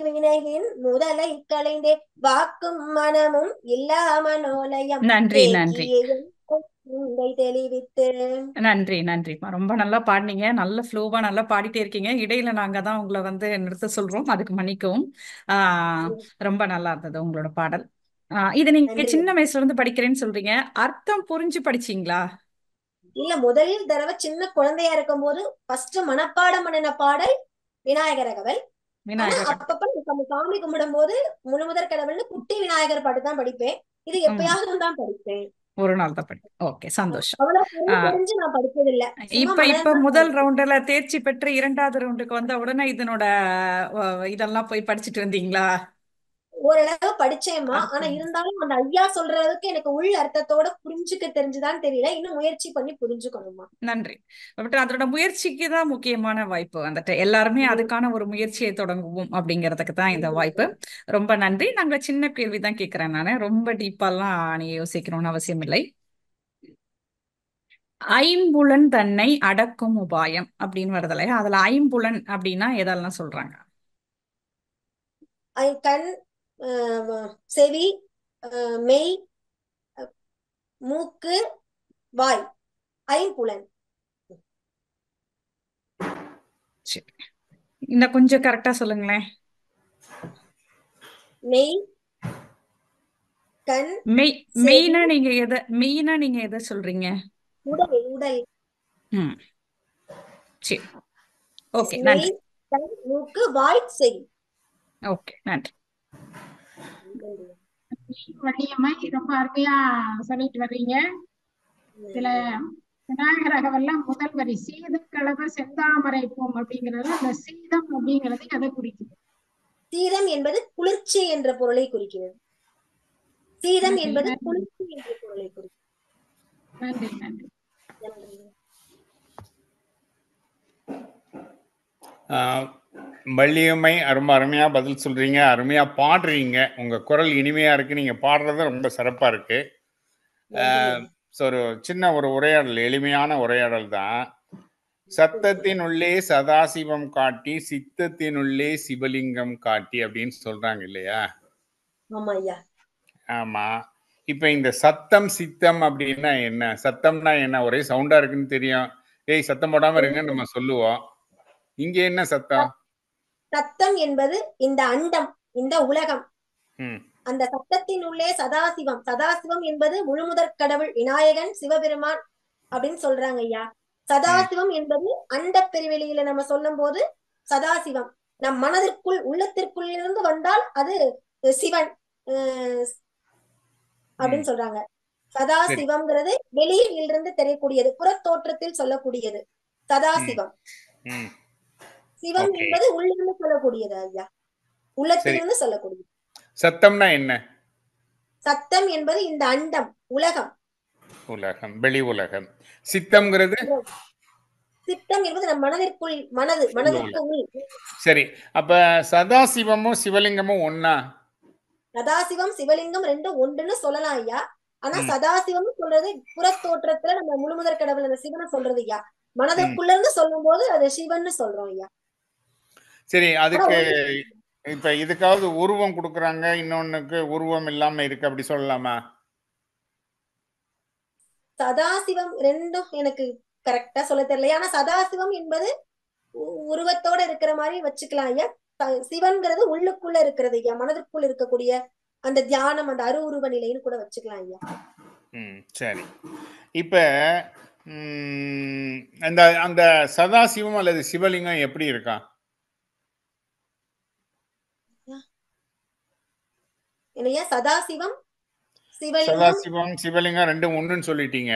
வினையின் முதலை களைந்தே வாக்கும் மனமும் இல்லாமனோலயம் நன்றி நன்றி தெளிவித்து. நன்றி நன்றிம்மா. ரொம்ப நல்லா பாடினீங்க. நல்ல ஃப்ளோவா நல்லா பாடிட்டே இருக்கீங்க. இடையில நாங்க தான் உங்களை வந்து நிறுத்த சொல்றோம், அதுக்கு மன்னிக்கவும். ரொம்ப நல்லா இருந்தது உங்களோட பாடல். இது நீங்க நன்றி. சின்ன வயசுல இருந்து படிக்கிறேன்னு சொல்றீங்க, அர்த்தம் புரிஞ்சு படிச்சீங்களா? இல்ல, முதல் தடவை சின்ன குழந்தையா இருக்கும் போது ஃபர்ஸ்ட் மனப்பாடம் பண்ணின பாடல் விநாயகர் ராகவல். ஆனா அப்பப்ப நம்ம சாமி கும்பிடும் போது முழுமுதற் கடவுள்னு குட்டி விநாயகர் பாட்டு தான் படிப்பேன். இது எப்பயாவது தான் படிப்பேன். ஒரு நாள் தான் படி. ஓகே, சந்தோஷம். அவ்வளவு தெரிஞ்சு நான் படிப்பதில்லை. இப்ப முதல் ரவுண்டுல தேர்ச்சி பெற்று 2வது ரவுண்டுக்கு வந்த உடனே இதனோட இதெல்லாம் போய் படிச்சுட்டு வந்தீங்களா? ஓரளவு படிச்சேம்மா. ஆனா இருந்தாலும் அந்த ஐயா சொல்ற அளவுக்கு எனக்கு உள் அர்த்தத்தோட புரிஞ்சுக்க தெரிஞ்சுதான் தெரியல. இன்னும் முயற்சி பண்ணி புரிஞ்சுக்கணுமா. நன்றி. பட் அதோட முயற்சிக்கு தான் முக்கியமான வாய்ப்பு வந்துட்டு. எல்லாருமே அதுக்கான ஒரு முயற்சியை தொடங்குவோம் அப்படிங்கிறதுக்கு தான் இந்த வாய்ப்பு. ரொம்ப நன்றி. நாங்க சின்ன கேள்வி தான் கேட்கிறேன் நானு. ரொம்ப டீப்பாலாம் நீ யோசிக்கணும்னு அவசியம் இல்லை. ஐம்புலன் தன்னை அடக்கும் உபாயம் அப்படின்னு வருது இல்லையா? அதுல ஐம்புலன் அப்படின்னா எதெல்லாம் சொல்றாங்க? கண், செவி, மெய், மூக்கு, வாய், ஐம்புலன். இன்னும் கொஞ்சம் கரெக்டா சொல்லுங்களேன். மெய், கண், மெயினா நீங்க எதை சொல்றீங்க? உடல். உடல். சரி, ஓகே, நன்றி. கண், மூக்கு, வாய், செவி. ஓகே, நன்றி. வள்ளியம்மை ரொம்ப அருமையா சொல்லிட்டு வர்றீங்க. இதுல விநாயகர் ராகவெல்லாம் முதல் வரி சீதம் கலவ செந்தாமரை பூம் அப்படிங்கிறது, அந்த சீதம் அப்படிங்கிறது எதை குறிக்குது? சீதம் என்பது குளிர்ச்சி என்ற பொருளை குறிக்கிறது. சீதம் என்பது குளிர்ச்சி என்ற பொருளை குறிக்கிறது. நன்றி நன்றி. வள்ளியம்மை ரொம்ப அருமையா பதில் சொல்றீங்க, அருமையா பாடுறீங்க. உங்க குரல் இனிமையா இருக்கு, நீங்க பாடுறது ரொம்ப சிறப்பா இருக்கு. ஒரு சின்ன ஒரு உரையாடல், எளிமையான உரையாடல் தான். சத்தத்தினுள்ளே சதாசிவம் காட்டி சித்தத்தினுள்ளே சிவலிங்கம் காட்டி அப்படின்னு சொல்றாங்க இல்லையா? ஆமா ஐயா. ஆமா. இப்ப இந்த சத்தம் சித்தம் அப்படின்னா என்ன? சத்தம்னா என்ன? ஒரே சவுண்டா இருக்குன்னு தெரியும். ஏய் சத்தம் போடாம இருங்கன்னு நம்ம சொல்லுவோம். இங்க என்ன சத்தம்? சத்தம் என்பது இந்த அண்டம், இந்த உலகம். ம். அந்த சத்தத்தின் உள்ளே சதாசிவம். சதாசிவம் என்பது முழுமுதற் கடவுள் விநாயகன் சிவபெருமான் அப்படின்னு சொல்றாங்க ஐயா. சதாசிவம் என்பது அண்ட பெருவெளியில நம்ம சொல்லும் போது சதாசிவம். நம் மனதிற்குள் உள்ளத்திற்குள் இருந்து வந்தால் அது சிவன் அப்படின்னு சொல்றாங்க. சதாசிவம்ங்கிறது வெளியில் இருந்து தெரியக்கூடியது, புறத்தோற்றத்தில் சொல்லக்கூடியது சதாசிவம். சிவம் என்பது உள்ளிருந்து சொல்லக்கூடியது ஐயா, உள்ளத்திலிருந்து சொல்லக்கூடியது. சத்தம்னா என்ன? சத்தம் என்பது இந்த அண்டம், உலகம். உலகம், வெளி உலகம். சித்தம்ங்கிறது? சித்தம் என்பது நம் மனதிற்குள், மனதிற்கு. சரி, அப்ப சதாசிவமும் சிவலிங்கமும் ஒன்னா? சதாசிவம் சிவலிங்கம் ரெண்டும் ஒன்றுன்னு சொல்லலாம் ஐயா. ஆனா சதாசிவம் சொல்றது புறத்தோற்றத்துல நம்ம முழுமுதற் கடவுள் அந்த சிவனை சொல்றது ஐயா. மனதிற்குள்ள இருந்து சொல்லும் போது அது சிவன்னு சொல்றோம் ஐயா. சரி, அதுக்கு இப்ப இதுக்காவது உருவம் கொடுக்கறாங்க, இன்னொன்னுக்கு உருவம் இல்லாம இருக்கு, அப்படி சொல்லலாமா? சதாசிவம் ரெண்டும் எனக்கு கரெக்டா சொல்ல தெரியல. ஆனா சதாசிவம் என்பது உருவத்தோட இருக்கிற மாதிரி வச்சுக்கலாம் ஐயா. சிவன்கிறது உள்ளுக்குள்ள இருக்கிறது ஐயா, மனதிற்குள் இருக்கக்கூடிய அந்த தியானம், அந்த அருவுருவ நிலைன்னு கூட வச்சுக்கலாம் ஐயா. சரி, இப்ப அந்த அந்த சதாசிவம் அல்லது சிவலிங்கம் எப்படி இருக்கா? இல்லையா, சதாசிவம் சிவலிங்கம் ரெண்டும் ஒண்ணுன்னு சொல்லிட்டீங்க.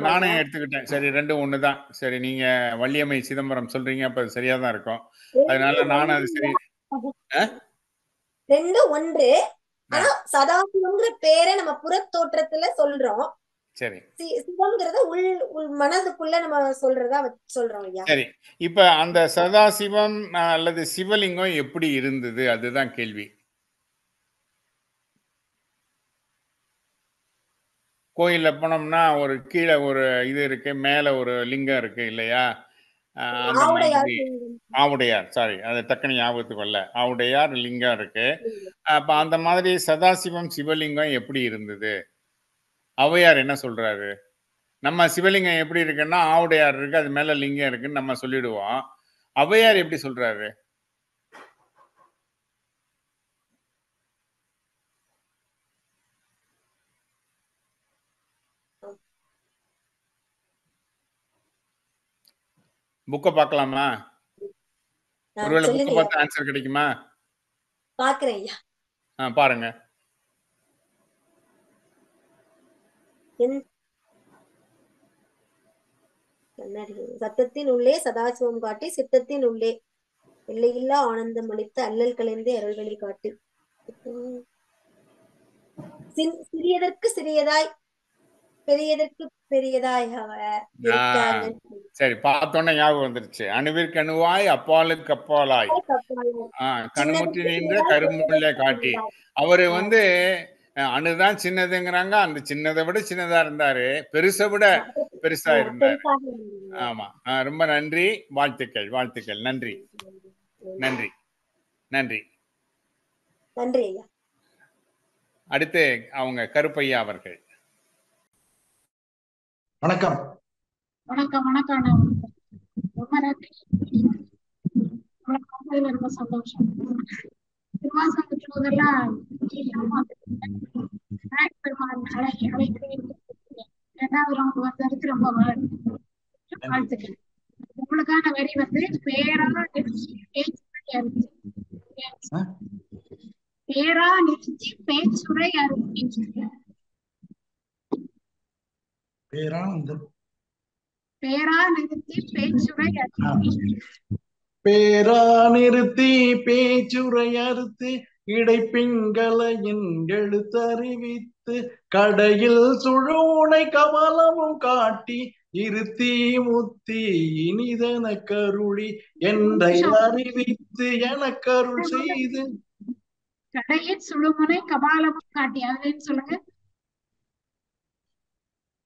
நானே எடுத்துக்கிட்டேன். சரி, ரெண்டும் ஒண்ணுதான். சரி, நீங்க வள்ளியம்மை சிதம்பரம் சொல்றீங்க, அப்ப சரியா தான் இருக்கும். அதனால நானும் அது சரி. ரெண்டும் ஒன்று. ஆனா சதாசிவம்ங்கிற பேரை நம்ம புறத்தோற்றத்துல சொல்றோம். சரி, சிவம்ங்கிறத உள் மனதுக்குள்ள நம்ம சொல்றதா சொல்றோம் ஐயா. சரி, இப்ப அந்த சதாசிவம் அல்லது சிவலிங்கம் எப்படி இருந்தது, அதுதான் கேள்வி. கோயில்ல போனோம்னா ஒரு கீழே ஒரு இது இருக்கு, மேல ஒரு லிங்கம் இருக்கு இல்லையா? அந்த மாதிரி ஆவுடையார், சாரி, அது டக்குனு ஞாபகத்துக்கு வரல. ஆவுடையார் லிங்கம் இருக்கு. அப்ப அந்த மாதிரி சதாசிவம் சிவலிங்கம் எப்படி இருந்தது? ஔவையார் என்ன சொல்றாரு? நம்ம சிவலிங்கம் எப்படி இருக்குன்னா ஆவுடையார் இருக்கு, அது மேல லிங்கம் இருக்குன்னு நம்ம சொல்லிடுவோம். ஔவையார் எப்படி சொல்றாரு? புக்க பார்க்கலாமா? ஒருவேளை புக்க பார்த்து ஆன்சர் கிடைக்குமா? பார்க்கிறேன் ஐயா. பாருங்க. சத்தத்தின் உள்ளே சதாசிவம் காட்டி சித்தத்தின் உள்ளே எல்லையில்லா ஆனந்தம் அளித்து அல்லல் கலைந்தே அருள்வழி காட்டி சிறியதற்கு சிறியதாய் பெரியதற்கு பெரியதாய் சரி, பார்த்தோன்னே ஞாபகம் வந்துருச்சு. அணுவிற்கு அணுவாய் அப்பாலுக்கு அப்பாலாய் கண்முற்றி நின்ற கருமுள்ளே காட்டி. அவரு அணுதான் சின்னதுங்கிறாங்க, அந்த சின்னதை விட சின்னதா இருந்தாரு, பெருசை விட பெருசா இருந்தாரு. ஆமா, ரொம்ப நன்றி, வாழ்த்துக்கள், வாழ்த்துக்கள், நன்றி, நன்றி, நன்றி, நன்றி ஐயா. அடுத்து அவங்க கருப்பையா அவர்கள். வணக்கம். வணக்கம், வணக்கம். ரொம்ப நன்றி, ரொம்ப சந்தோஷம். திருவாசகம் பெற்றதெல்லாம் இரண்டாவது ரவுண்ட் வந்ததுக்கு ரொம்ப வாழ்த்துக்கள். உங்களுக்கான வரி பேரா நிறுத்தி பேச்சுரை அருள். பேரா நிறுத்தி பேச்சுரை பேரா நிறுத்தி பேச்சுரை அறுத்து இடைப்பிங்களையின் எழுத்தறிவித்து கடையில் சுழூனை கமலமும் காட்டி இருத்தி முத்தி இனிதன கருளி என்னை அறிவித்து எனக்கருள் செய்து. கடையில் சுழுமுனை கபாலமும் காட்டி, அதுன்னு சொல்லுங்க.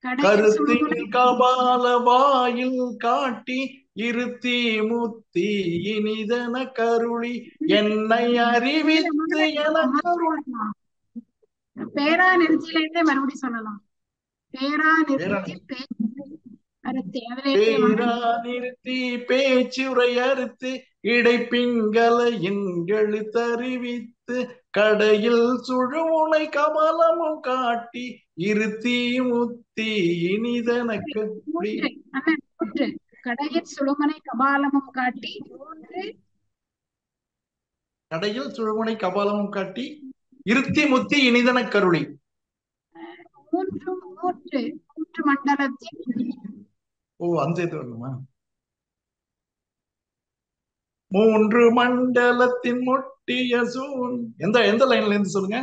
கருத்தில் கபால வாயில் காட்டி இருத்தி முத்தி இனிதன கருளி என்னை அறிவித்து எனக்கருள். பேரா நிறுத்தியில இருந்தே மறுபடியும் சொல்லலாம். பேரா நிறுத்தி அறுத்து அதுல பேரா நிறுத்தி பேச்சுரை அறுத்து இடைப்பிங்களை எண்களு தருவித்து கடையில் சுழுமுனை கமலமும் காட்டி இருத்தி முத்தி இனிதனக்கு கடையில் சுழுமுனை கபாலமும் காட்டி கடையில் சுழுமுனை கபாலமும் காட்டி இருத்தி முத்தி இனிதன கருளி மூன்று மூன்று மூன்று மண்டலத்தின் அந்த இது வருமா? மூன்று மண்டலத்தின் முட்டிய சூன் எந்த லைன்ல இருந்து சொல்லுங்க.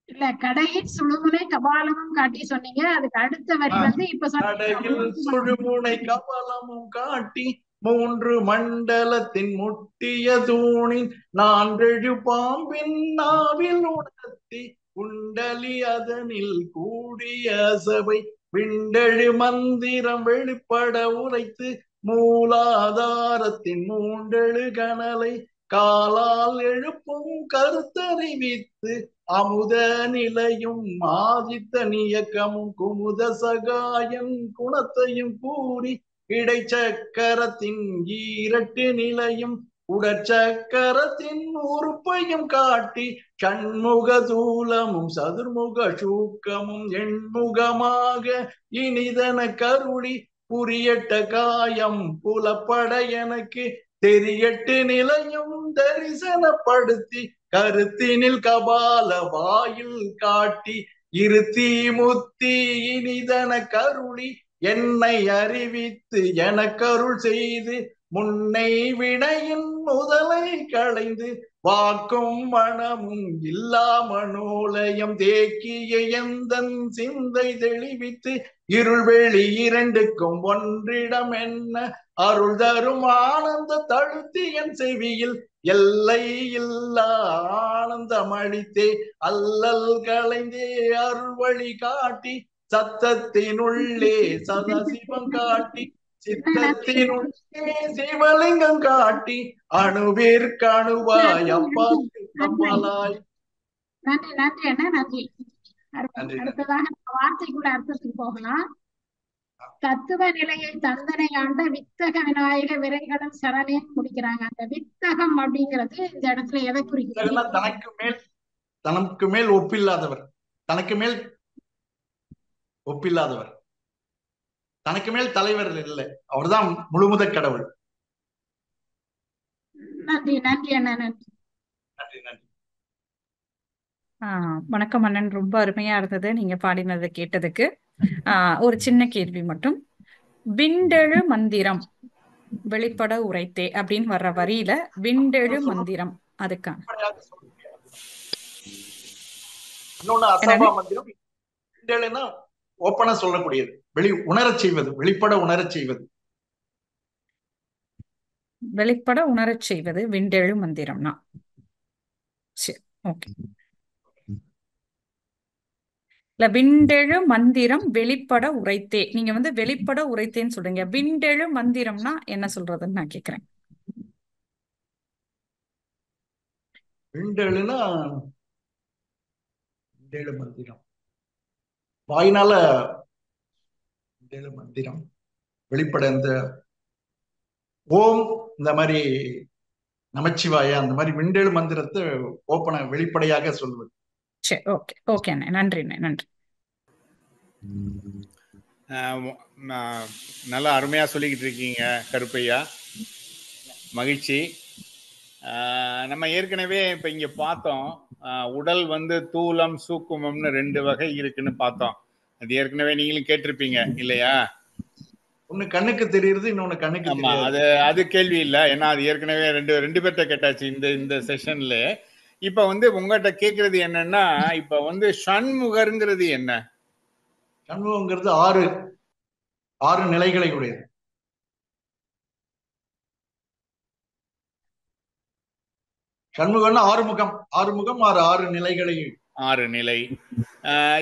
இல்ல கடையில் சுழுமுனை கபாலமும் காட்டி சொன்னீங்க. அதுக்கு அடுத்த வரி வந்து இப்ப கடையில் சுழுமுனை கபாலமும் காட்டி மூன்று மண்டலத்தின் முட்டிய தூணின் நான்கெழு பாம்பின் நாவில் உணர்த்தி குண்டலி அதனில் கூடிய சபை விண்டெழு மந்திரம் வெளிப்பட உரைத்து மூலாதாரத்தின் மூண்டெழு கனலை காலால் எழுப்பும் கருத்தறிவித்து அமுத நிலையும் ஆதித்த நியக்கமும் குமுத சகாயன் குணத்தையும் கூறி இடைச்சக்கரத்தின் ஈரட்டு நிலையும் உடற்சக்கரத்தின் உறுப்பையும் காட்டி சண்முக தூலமும் சதுர்முக சூக்கமும் எண்முகமாக இனிதன கருளி புரியட்ட காயம் புலப்பட எனக்கு தெரியட்டு நிலையும் தரிசனப்படுத்தி கருத்தினில் கபால வாயில் காட்டி இருத்தி முத்தி இனிதன கருளி என்னை அறிவித்து எனக்கருள் செய்து முன்னை வினையின் முதலை களைந்து வாக்கும் மனமும் இல்லா மனோலயம் தேக்கிய எந்தன் சிந்தை தெளிவித்து இருள்வெளி இரண்டுக்கும் ஒன்றிடம் என்ன அருள் தரும் ஆனந்த தழுத்தி என் செவியில் எல்லை இல்லா ஆனந்தம் அளித்தே அல்லல் களைந்தே அருள் வழி காட்டி சத்தத்தினுள்ளே சதாசிவம் காட்டி சித்தத்தினுள்ளே சிவலிங்கம் காட்டி அணுவிற்கு அணுவாய் அப்பாக்கு அப்பாலாய். நன்றி நன்றி அண்ணா நன்றி. அடுத்ததாக வார்த்தைக்குள்ள அர்த்தத்துக்கு போகலாம். தத்துவ நிலையை தந்தனை ஆண்ட வித்தக விநாயக விரைகடன் சரணே முடிக்கிறாங்க. அந்த வித்தகம் அப்படிங்கிறது இந்த இடத்துல எதை குறிக்கிறது? தனக்கு மேல் ஒப்பில்லாதவர், தனக்கு மேல் ஒப்பில்லாதவர், தனக்கு மேல் தலைவர் இல்லை, அவர்தான் முழுமுதற் கடவுள். நன்றி நன்றி அண்ணா நன்றி. நன்றி நன்றி. வணக்கம் அண்ணன், ரொம்ப அருமையா இருந்தது நீங்க பாடினதை கேட்டதுக்கு. ஒரு சின்ன கேள்வி மட்டும். விண்டெழு மந்திரம் வெளிப்பட உரைத்தே அப்படின்னு வர்ற வரியில விண்டெழு மந்திரம் அதுக்கான இன்னொன்னு அசபா மந்திரம். விண்டெழுனா ஓப்பனா சொல்லக்கூடியது, உணரச் செய்வது, வெளிப்பட உணரச் செய்வது. வெளிப்பட உணரச் செய்வது விண்டெழு மந்திரம்னா. சரி, ஓகே. இல்ல, விண்டெழு மந்திரம் வெளிப்பட உரைத்தே, நீங்க வந்து வெளிப்பட உரைத்தேன்னு சொல்றீங்க. விண்டெழு மந்திரம்னா என்ன சொல்றதுன்னு நான் கேக்குறேன். விண்டெழுனா விண்டெழு மந்திரம் வாயினால விண்டெழு மந்திரம் வெளிப்பட இந்த ஓம் இந்த மாதிரி நமச்சிவாயா அந்த மாதிரி விண்டெழு மந்திரத்தை ஓப்பன வெளிப்படையாக சொல்வது. சரி, ஓகே ஓகே அண்ணே, நன்றி நன்றி. நல்லா அருமையா சொல்லிக்கிட்டு இருக்கீங்க கருப்பையா, மகிழ்ச்சி. நம்ம ஏற்கனவே இப்ப இங்க பார்த்தோம், உடல் வந்து தூலம் சூக்குமம்னு 2 வகை இருக்குன்னு பார்த்தோம். அது ஏற்கனவே நீங்களும் கேட்டிருப்பீங்க இல்லையா? ஒண்ணு கண்ணுக்கு தெரியுது, இன்னொன்னு கண்ணுக்கு தெரியாது. அது கேள்வி இல்லை, ஏன்னா அது ஏற்கனவே ரெண்டு பேர்ட்ட கேட்டாச்சு இந்த செஷன்ல. இப்ப வந்து உங்ககிட்ட கேட்கறது என்னன்னா, இப்ப வந்து ஷண்முகர்ங்கிறது என்ன? ஷண்முகங்கிறது 6 நிலைகளை உடையது. ஷண்முகம்னா 6 முகம், 6 நிலைகளை 6 நிலை.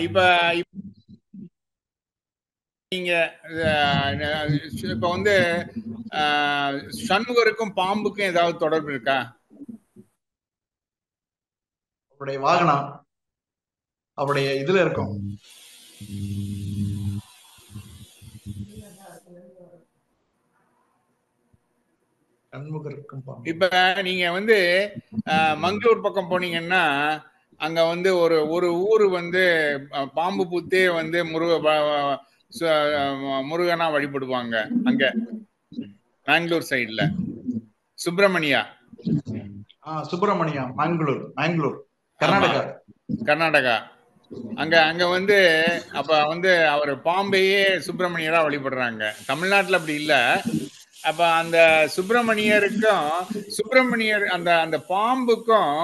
இப்ப நீங்க இப்ப வந்து ஷண்முகருக்கும் பாம்புக்கும் ஏதாவது தொடர்பு இருக்கா? அவருடைய வாகனம் அவருடைய இதுல இருக்கும். இப்ப நீங்க வந்து மங்களூர் பக்கம் போனீங்கன்னா அங்க வந்து ஒரு ஒரு ஊரு வந்து பாம்பு புத்தே வந்து முருகனா வழிபடுவாங்க. அங்க மேங்களூர் சைடுல சுப்பிரமணியா மேங்களூர் கர்நாடகா. அங்க அங்க வந்து அப்ப வந்து அவர் பாம்பையே சுப்பிரமணியரா வழிபடுறாங்க. தமிழ்நாட்டுல அப்படி இல்ல. அப்ப அந்த சுப்பிரமணியர் அந்த அந்த பாம்புக்கும்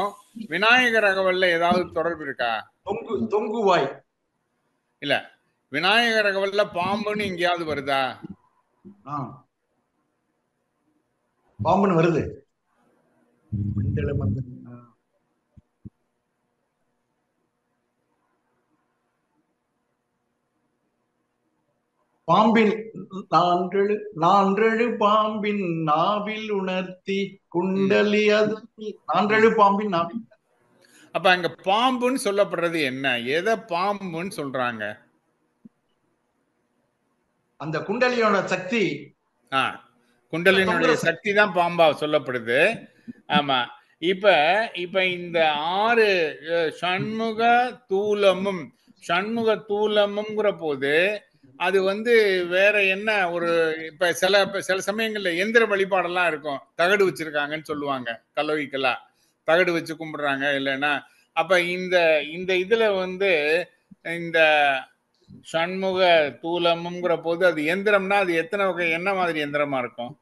விநாயகர் அகவல்ல ஏதாவது தொடர்பு இருக்கா? தொங்குவாய் இல்ல, விநாயகர் அகவல்ல பாம்புன்னு எங்கேயாவது வருதா? பாம்புன்னு வருது. பாம்பின் நான்றெழு பாம்பின் நாவில் உணர்த்தி குண்டலி நான்றெழு பாம்பின் நாவில். அப்ப அங்க பாம்புன்னு சொல்லப்படுறது என்ன? எதை பாம்புன்னு சொல்றாங்க? அந்த குண்டலியோட சக்தி. குண்டலினுடைய சக்தி தான் பாம்பா சொல்லப்படுது. ஆமா. இப்ப இப்ப இந்த 6 சண்முக தூலமுங்கிற போது அது வந்து வேற என்ன ஒரு இப்ப சில சமயங்கள்ல எந்திர வழிபாடெல்லாம் இருக்கும். தகடு வச்சிருக்காங்கன்னு சொல்லுவாங்க. கல்லவிக்கெல்லாம் தகடு வச்சு கும்பிடுறாங்க இல்லைன்னா. அப்ப இந்த இந்த இதுல வந்து இந்த சண்முக தூலமுங்கிற போது அது எந்திரம்னா அது எத்தனை வகை, என்ன மாதிரி எந்திரமா இருக்கும்?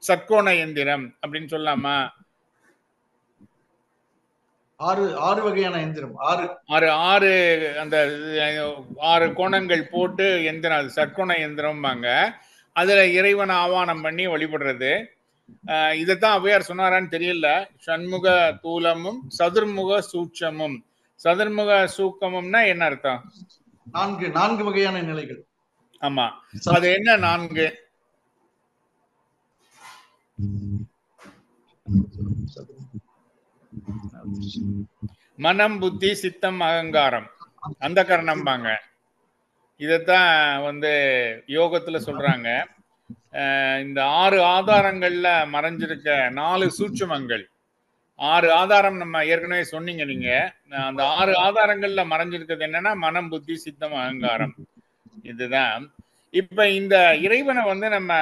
சட்கோண எந்திரம் அப்படின்னு சொல்லாமா? 6 வகையான எந்திரம். 6 அந்த 6 கோணங்கள் போட்டு எந்திரம், அது சட்கோண எந்திரம்பாங்க. அதுல இறைவனை ஆவானம் பண்ணி வழிபடுறது. இதைத்தான் ஔவையார் சொன்னாரான்னு தெரியல. சண்முக தூலமும் சதுர்முக சூட்சமும். சதுர்முக சூக்கமும்னா என்ன அர்த்தம்? 4 வகையான நிலைகள். ஆமா, அது என்ன 4? மனம், புத்தி, சித்தம், அகங்காரம், அந்த கரணம்பாங்க. இதத்தான் வந்து யோகத்துல சொல்றாங்க. இந்த 6 ஆதாரங்கள்ல மறைஞ்சிருக்க 4 சூட்சுமங்கள். 6 ஆதாரம் நம்ம ஏற்கனவே சொன்னீங்க நீங்க. அந்த 6 ஆதாரங்கள்ல மறைஞ்சிருக்கிறது என்னன்னா மனம், புத்தி, சித்தம், அகங்காரம். இதுதான். இப்ப இந்த இறைவனை வந்து நம்ம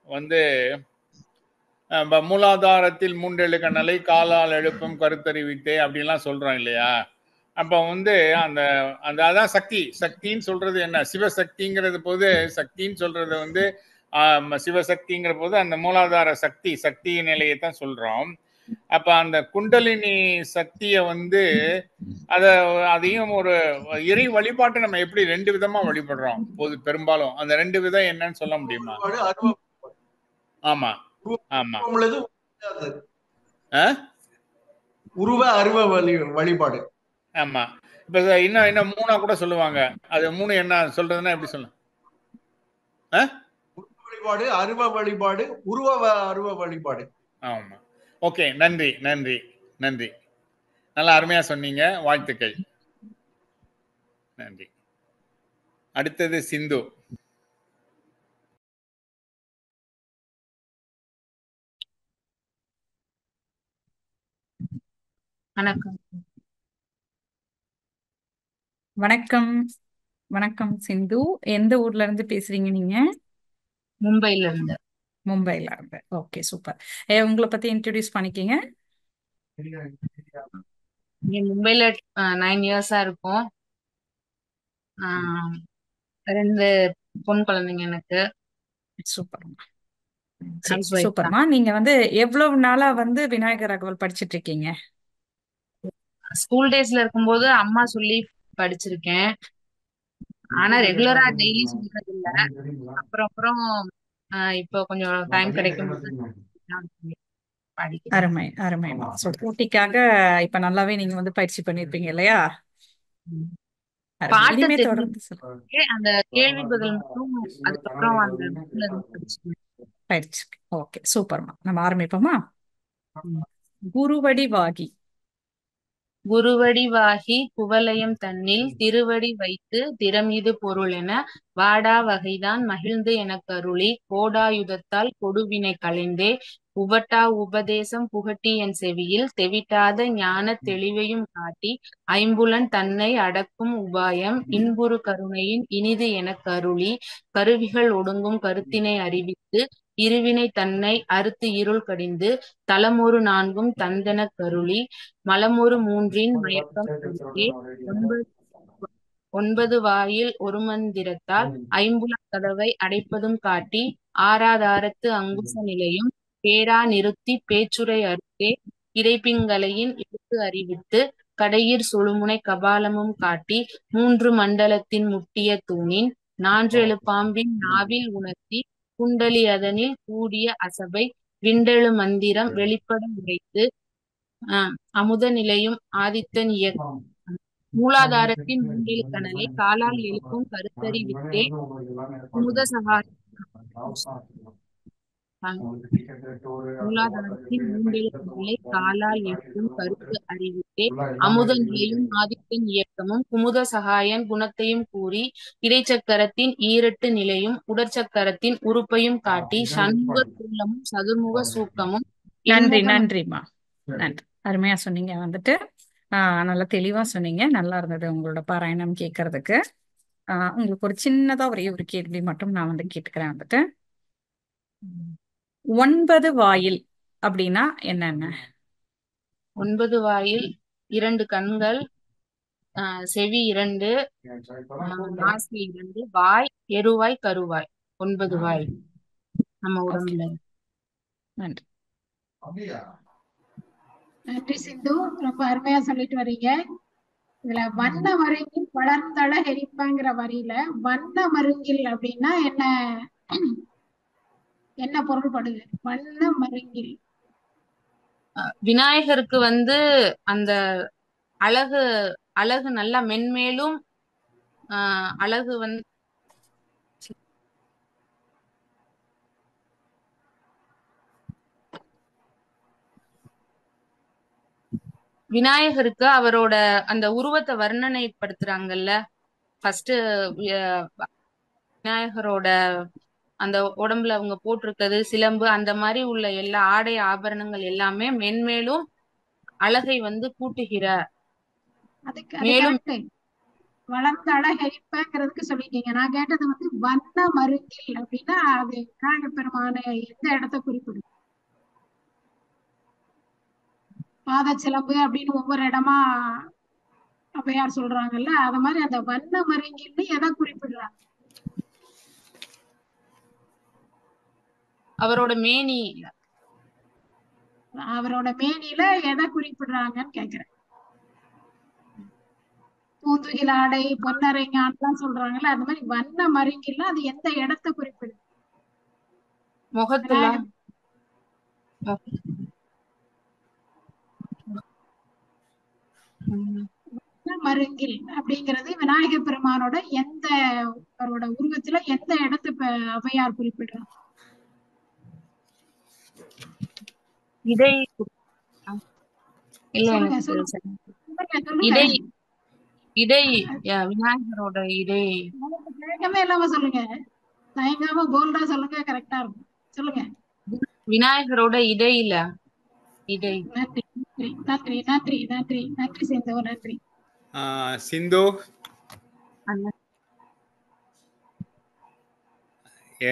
வந்து மூலாதாரத்தில் 3 எழுகணலை காலால் எழுப்பும் கருத்தறிவித்தே அப்படின்லாம் சொல்றோம் இல்லையா? அப்ப வந்து அந்த அந்த அதான் சக்தின்னு சொல்றது என்ன? சிவசக்திங்கிறது போது சக்தின்னு சொல்றது வந்து சிவசக்திங்கிற போது அந்த மூலாதார சக்தி நிலையைத்தான் சொல்றோம். அப்ப அந்த குண்டலினி சக்திய வந்து அதையும் ஒரு இறை வழிபாட்டை நம்ம எப்படி 2 விதமா வழிபடுறோம் பெரும்பாலும். அந்த 2 விதம் என்னன்னு சொல்ல முடியுமா? ஆமா ஆமா. உருவ அருவ வழிபாடு. ஆமா. இப்ப இன்னும் 3 கூட சொல்லுவாங்க. அது 3 என்ன சொல்றதுன்னா எப்படி சொல்ல? வழிபாடு, அருவ வழிபாடு, உருவ அருவ வழிபாடு. ஆமா. ஓகே, நன்றி நன்றி நன்றி. நல்லா அருமையா சொன்னீங்க. வாழ்த்துக்கள். நன்றி. அடுத்தது சிந்து. வணக்கம். வணக்கம். வணக்கம் சிந்து. எந்த ஊர்ல இருந்து பேசுறீங்க நீங்க? மும்பைல இருந்து. மும்பைல இருந்து. Okay, super. உங்களை பத்தி இன்ட்ரோடியூஸ் பண்ணிக்கீங்க. மும்பைல 9 இயர்ஸா இருக்கும். 2 பொன் குழந்தைங்க எனக்கு. சூப்பர்மா. சூப்பர்மா. நீங்க வந்து எவ்வளவு நாளா வந்து விநாயகர் அகவல் படிச்சிட்டு இருக்கீங்க? ஸ்கூல் டேஸ்ல இருக்கும்போது அம்மா சொல்லி படிச்சிருக்கேன். ஆனா ரெகுலரா டெய்லி சொல்றது இல்ல. அப்புறம் இப்போ கொஞ்சம் டைம் கிடைக்கும் போது அருமை அருமைமா. போட்டிக்காக இப்ப நல்லாவே நீங்க வந்து பயிற்சி பண்ணிருப்பீங்க இல்லையா? பாட்டு அந்த கேள்வி பதில் மட்டும் அதுக்கப்புறம் அந்த பயிற்சி. ஓகே, சூப்பர்மா. நம்ம ஆரம்பிப்போமா? குருவடி வாகி. குருவடிவாகி குவலயம் தன்னில் திருவடி வைத்து திறமிது பொருளென வாடா வகைதான் மகிழ்ந்து எனக்கருளி கோடாயுதத்தால் கொடுவினை களைந்தே உவட்டா உபதேசம் புகட்டி என் செவியில் தெவிட்டாத ஞானத் தெளிவையும் காட்டி ஐம்புலன் தன்னை அடக்கும் உபாயம் இன்புறு கருணையின் இனிது எனக்கருளி கருவிகள் ஒடுங்கும் கருத்தினை அறிவித்து இருவினை தன்னை அறுத்து இருள் கடிந்து தலமொரு நான்கும் தந்தெனக் கருளி மலமொரு மூன்றின் மயக்கம் கருத்தே ஒன்பது வாயில் ஒரு மந்திரத்தால் ஐம்புலக் கதவை அடைப்பதும் காட்டி ஆராதாரத்து அங்குச நிலையும் பேரா நிறுத்தி பேச்சுரை அறுத்தே இறைப்பிங்களையின் எழுத்து அறிவித்து கடையிற் சுழுமுனை கபாலமும் காட்டி மூன்று மண்டலத்தின் முட்டிய தூணின் நான்றெழு பாம்பின் நாவில் உணர்த்தி குண்டலி அதனில் கூடிய அசபை விண்டெழு மந்திரம் வெளிப்பட உரைத்து அமுத நிலையும் ஆதித்தன் மூலாதாரத்தின் மூன்றெழு கனலை காலால் எழுப்பும் கருத்தறிவித்தே அமுத சகாயம் மூலாதாரத்தின் மூன்றெழு கனலை காலால் எழுப்பும் கருத்து அறிவித்தே அமுத நிலையும் ஆதித்தன் இயக்கமும் குமுத சகாயன் குணத்தையும் கூறி இடைச்சக்கரத்தின் ஈரட்டு நிலையும் உடற்சக்கரத்தின் உறுப்பையும் காட்டி சண்முக சூலமும் சதுர்முக சூக்கமும் நன்றிம்மா. நன்றி. அருமையா சொன்னீங்க. வந்துட்டு நல்லா தெளிவா சொன்னீங்க. நல்லா இருந்தது உங்களோட பாராயணம் கேட்கறதுக்கு. உங்களுக்கு ஒரு சின்னதா ஒரே ஒரு கேள்வி மட்டும் நான் கேட்டுக்கிறேன். வந்துட்டு 9 வாயில் அப்படின்னா என்னென்ன? 9 வாயில் 2 கண்கள், செவி 2, நாசி 2, வாய், எருவாய், கருவாய். 9 வாய் நம்ம உடம்புல. நன்றி. நன்றி சிந்து, ரொம்ப அருமையா சொல்லிட்டு வர்றீங்க. இதுல வண்ண மருங்கில் வளர்ந்தள ஹெரிப்பாங்கிற வரியில வண்ண மருங்கில் அப்படின்னா என்ன என்ன பொருள்படுது? வண்ண மருங்கில் விநாயகருக்கு அந்த அழகு அழகு நல்லா மென்மேலும் அழகு விநாயகருக்கு அவரோட அந்த உருவத்தை வர்ணனைப்படுத்துறாங்கல்ல. ஃபர்ஸ்ட் விநாயகரோட அந்த உடம்புல அவங்க போட்டிருக்கிறது சிலம்பு, அந்த மாதிரி உள்ள எல்லா ஆடை ஆபரணங்கள் எல்லாமே மென்மேலும் அழகை கூட்டுகிற. மேலும் வளர்ந்த அழகரிப்பங்கிறதுக்கு சொல்லிட்டீங்க. நான் கேட்டது வண்ண மருங்கில் அப்படின்னா அது விநாயகர் பெருமான எந்த இடத்த குறிப்பிடும்? பாதச்சிலம்பு அப்படின்னு ஒவ்வொரு இடமா அப்பயார் சொல்றாங்கல்ல, அத மாதிரி அந்த வண்ண மருங்கில்னு எதை குறிப்பிடுறாங்க? அவரோட மேனியில எதை குறிப்பிடுறாங்கன்னு கேக்குறேன். பூந்துகில் ஆடை, பொன்னரை ஞான்லாம் சொல்றாங்கல்ல, அந்த மாதிரி வண்ண மருங்கில்னா அது எந்த இடத்த குறிப்பிடுது? முகத்துல. மருங்கில் அப்படிங்கிறது விநாயகர் பெருமானோட எந்த அவரோட உருவத்துல எந்த இடத்தை ஔவையார் குறிப்பிடுறாங்க? இடை இடை விநாயகரோட இடை. தயக்கமே இல்லாம சொல்லுங்க, தயங்காம போல்டா சொல்லுங்க, கரெக்டா இருக்கும். சொல்லுங்க. விநாயகரோட இடையில. இடை. நன்றி நன்றி நன்றி நன்றி நன்றி சிந்து, நன்றி. சிந்து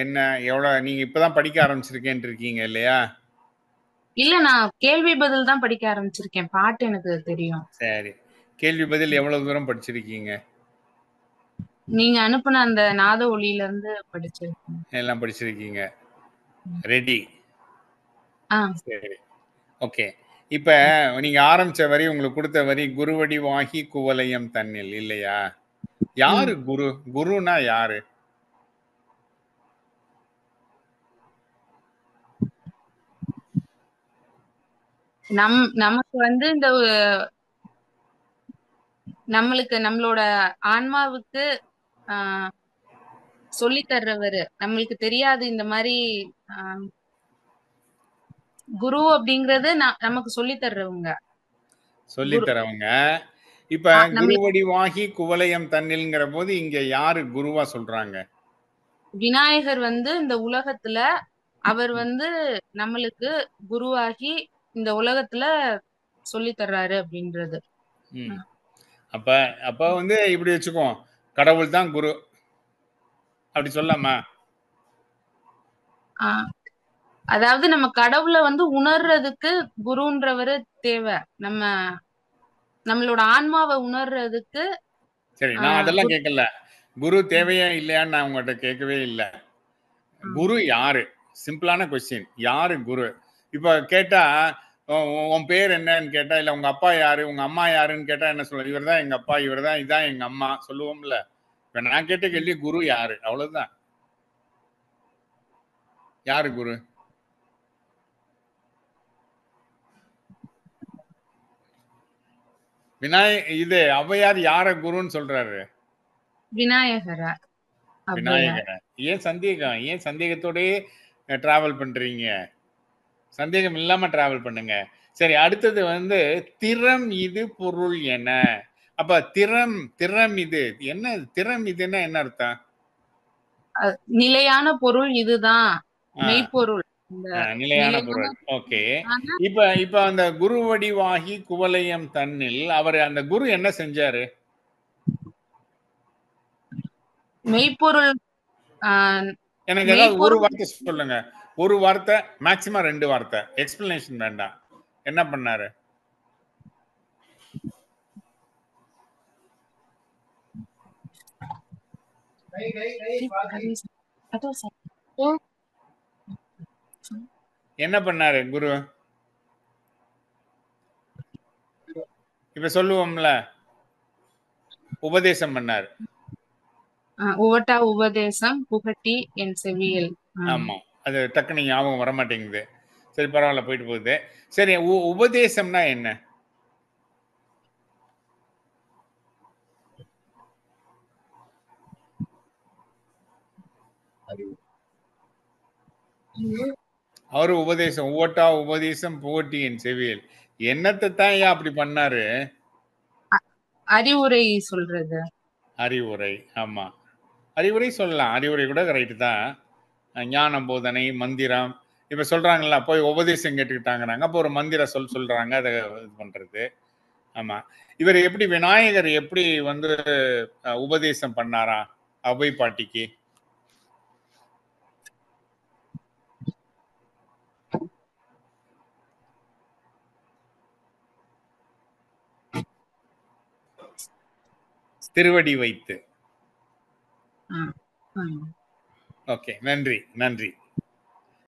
என்ன எவ்வளவு நீங்க இப்பதான் படிக்க ஆரம்பிச்சிருக்கேன் இருக்கீங்க இல்லையா? இல்ல, நான் கேள்வி பதில் தான் படிக்க ஆரம்பிச்சிருக்கேன். பாட்டு எனக்கு தெரியும். சரி, கேள்வி பதில் எவ்வளவு தூரம் படிச்சிருக்கீங்க? நீங்க அனுப்புன அந்த நாத ஒளியில இருந்து படிச்சிருக்கீங்க. எல்லாம் படிச்சிருக்கீங்க. ரெடி? சரி, ஓகே. இப்ப நீங்க ஆரம்பிச்ச வரி, உங்களுக்கு கொடுத்த வரி குருவடி வாகி குவலயம் தன்னில் இல்லையா? யாரு குரு? குருனா யாரு? நமக்கு இந்த நம்மளுக்கு நம்மளோட ஆன்மாவுக்கு சொல்லி தர்றவரு. நம்மளுக்கு தெரியாது இந்த மாதிரி குரு அப்படிங்கறது நமக்கு சொல்லி தர்றவங்க. சொல்லி தரவங்க. இப்ப குருவடிவாகி குவலயம் தன்னில்ங்கிற போது இங்க யாரு குருவா சொல்றாங்க? விநாயகர் இந்த உலகத்துல அவர் நம்மளுக்கு குருவாகி இந்த உலகத்துல சொல்லி தர்றாரு அப்படின்றது. அப்ப அப்ப இப்படி வச்சுக்கோ, கடவுள் தான் குரு அப்படி சொல்லாமா? அதாவது நம்ம கடவுளை உணர்றதுக்கு குருன்றவரு தேவை. நம்மளோட ஆன்மாவை உணர்றதுக்கு. சரி, நான் அதெல்லாம் கேட்கல. குரு தேவையா இல்லையான்னு நான் உங்ககிட்ட கேட்கவே இல்லை. குரு யாரு? சிம்பிளான கொஸ்டின். யாரு குரு? இப்ப கேட்டா உன் பேர் என்னன்னு கேட்டா, இல்ல உங்க அப்பா யாரு, உங்க அம்மா யாருன்னு கேட்டா என்ன சொல்ல? இவர் தான் எங்க அப்பா, இவர் தான், இதான் எங்க அம்மா சொல்லுவோம்ல. இப்ப நான் கேட்ட கேள்வி குரு யாரு, அவ்வளவுதான். யாரு குரு? இது ஔவையார் யார குருன்னு சொல்றாரு? விநாயகரா. விநாயகரா. ஏன் சந்தேகம்? ஏன் சந்தேகத்தோடயே டிராவல் பண்றீங்க? சந்தேகம் இல்லாம டிராவல் பண்ணுங்க. சரி, அடுத்தது திறம் இது பொருள் என. அப்ப திறம் இது என்ன? திறம் இதுன்னா என்ன அர்த்தம்? நிலையான பொருள் இதுதான், மெய்ப்பொருள், நிலையான பொருள். ஓகே. இப்ப அந்த குருவடிவாகி குவலயம் தன்னில் அவர் அந்த குரு என்ன செஞ்சாரு? மெய்ப்பொருள். எனக்கு ஏதாவது ஒரு வார்த்தை சொல்லுங்க. ஒரு வார்த்தை, மேக்சிமம் 2 வார்த்தை. எக்ஸ்பிளனேஷன் வேண்டாம். என்ன பண்ணாரு? என்ன பண்ணாரு குரு? இப்ப சொல்லுவோம்ல, உபதேசம் பண்ணாரு. உவட்டா உபதேசம் புகட்டி என் செவியல். ஆமா, அது டக்குனு ஞாபகம் வர மாட்டேங்குது. சரி, பரவாயில்ல, போயிட்டு போகுது. சரி, உபதேசம்னா என்ன? அவரு உபதேசம், உவட்டா உபதேசம் புகட்டி என் செவியல். என்னத்தை தான் ஏன் அப்படி பண்ணாரு? அறிவுரை சொல்றது. அறிவுரை. ஆமா, அறிவுரை சொல்லலாம். அறிவுரை கூட கரெக்ட் தான். ஞானம் போதனை, மந்திரம். இப்ப சொல்றாங்கல்ல, போய் உபதேசம் கேட்டுக்கிட்டாங்கிறாங்க. அப்போ ஒரு மந்திர சொல்றாங்க, அதை இது பண்றது. ஆமா. இவர் எப்படி, விநாயகர் எப்படி உபதேசம் பண்ணாரா அவை பாட்டிக்கு? திருவடி வைத்து. ஓகே, நன்றி நன்றி.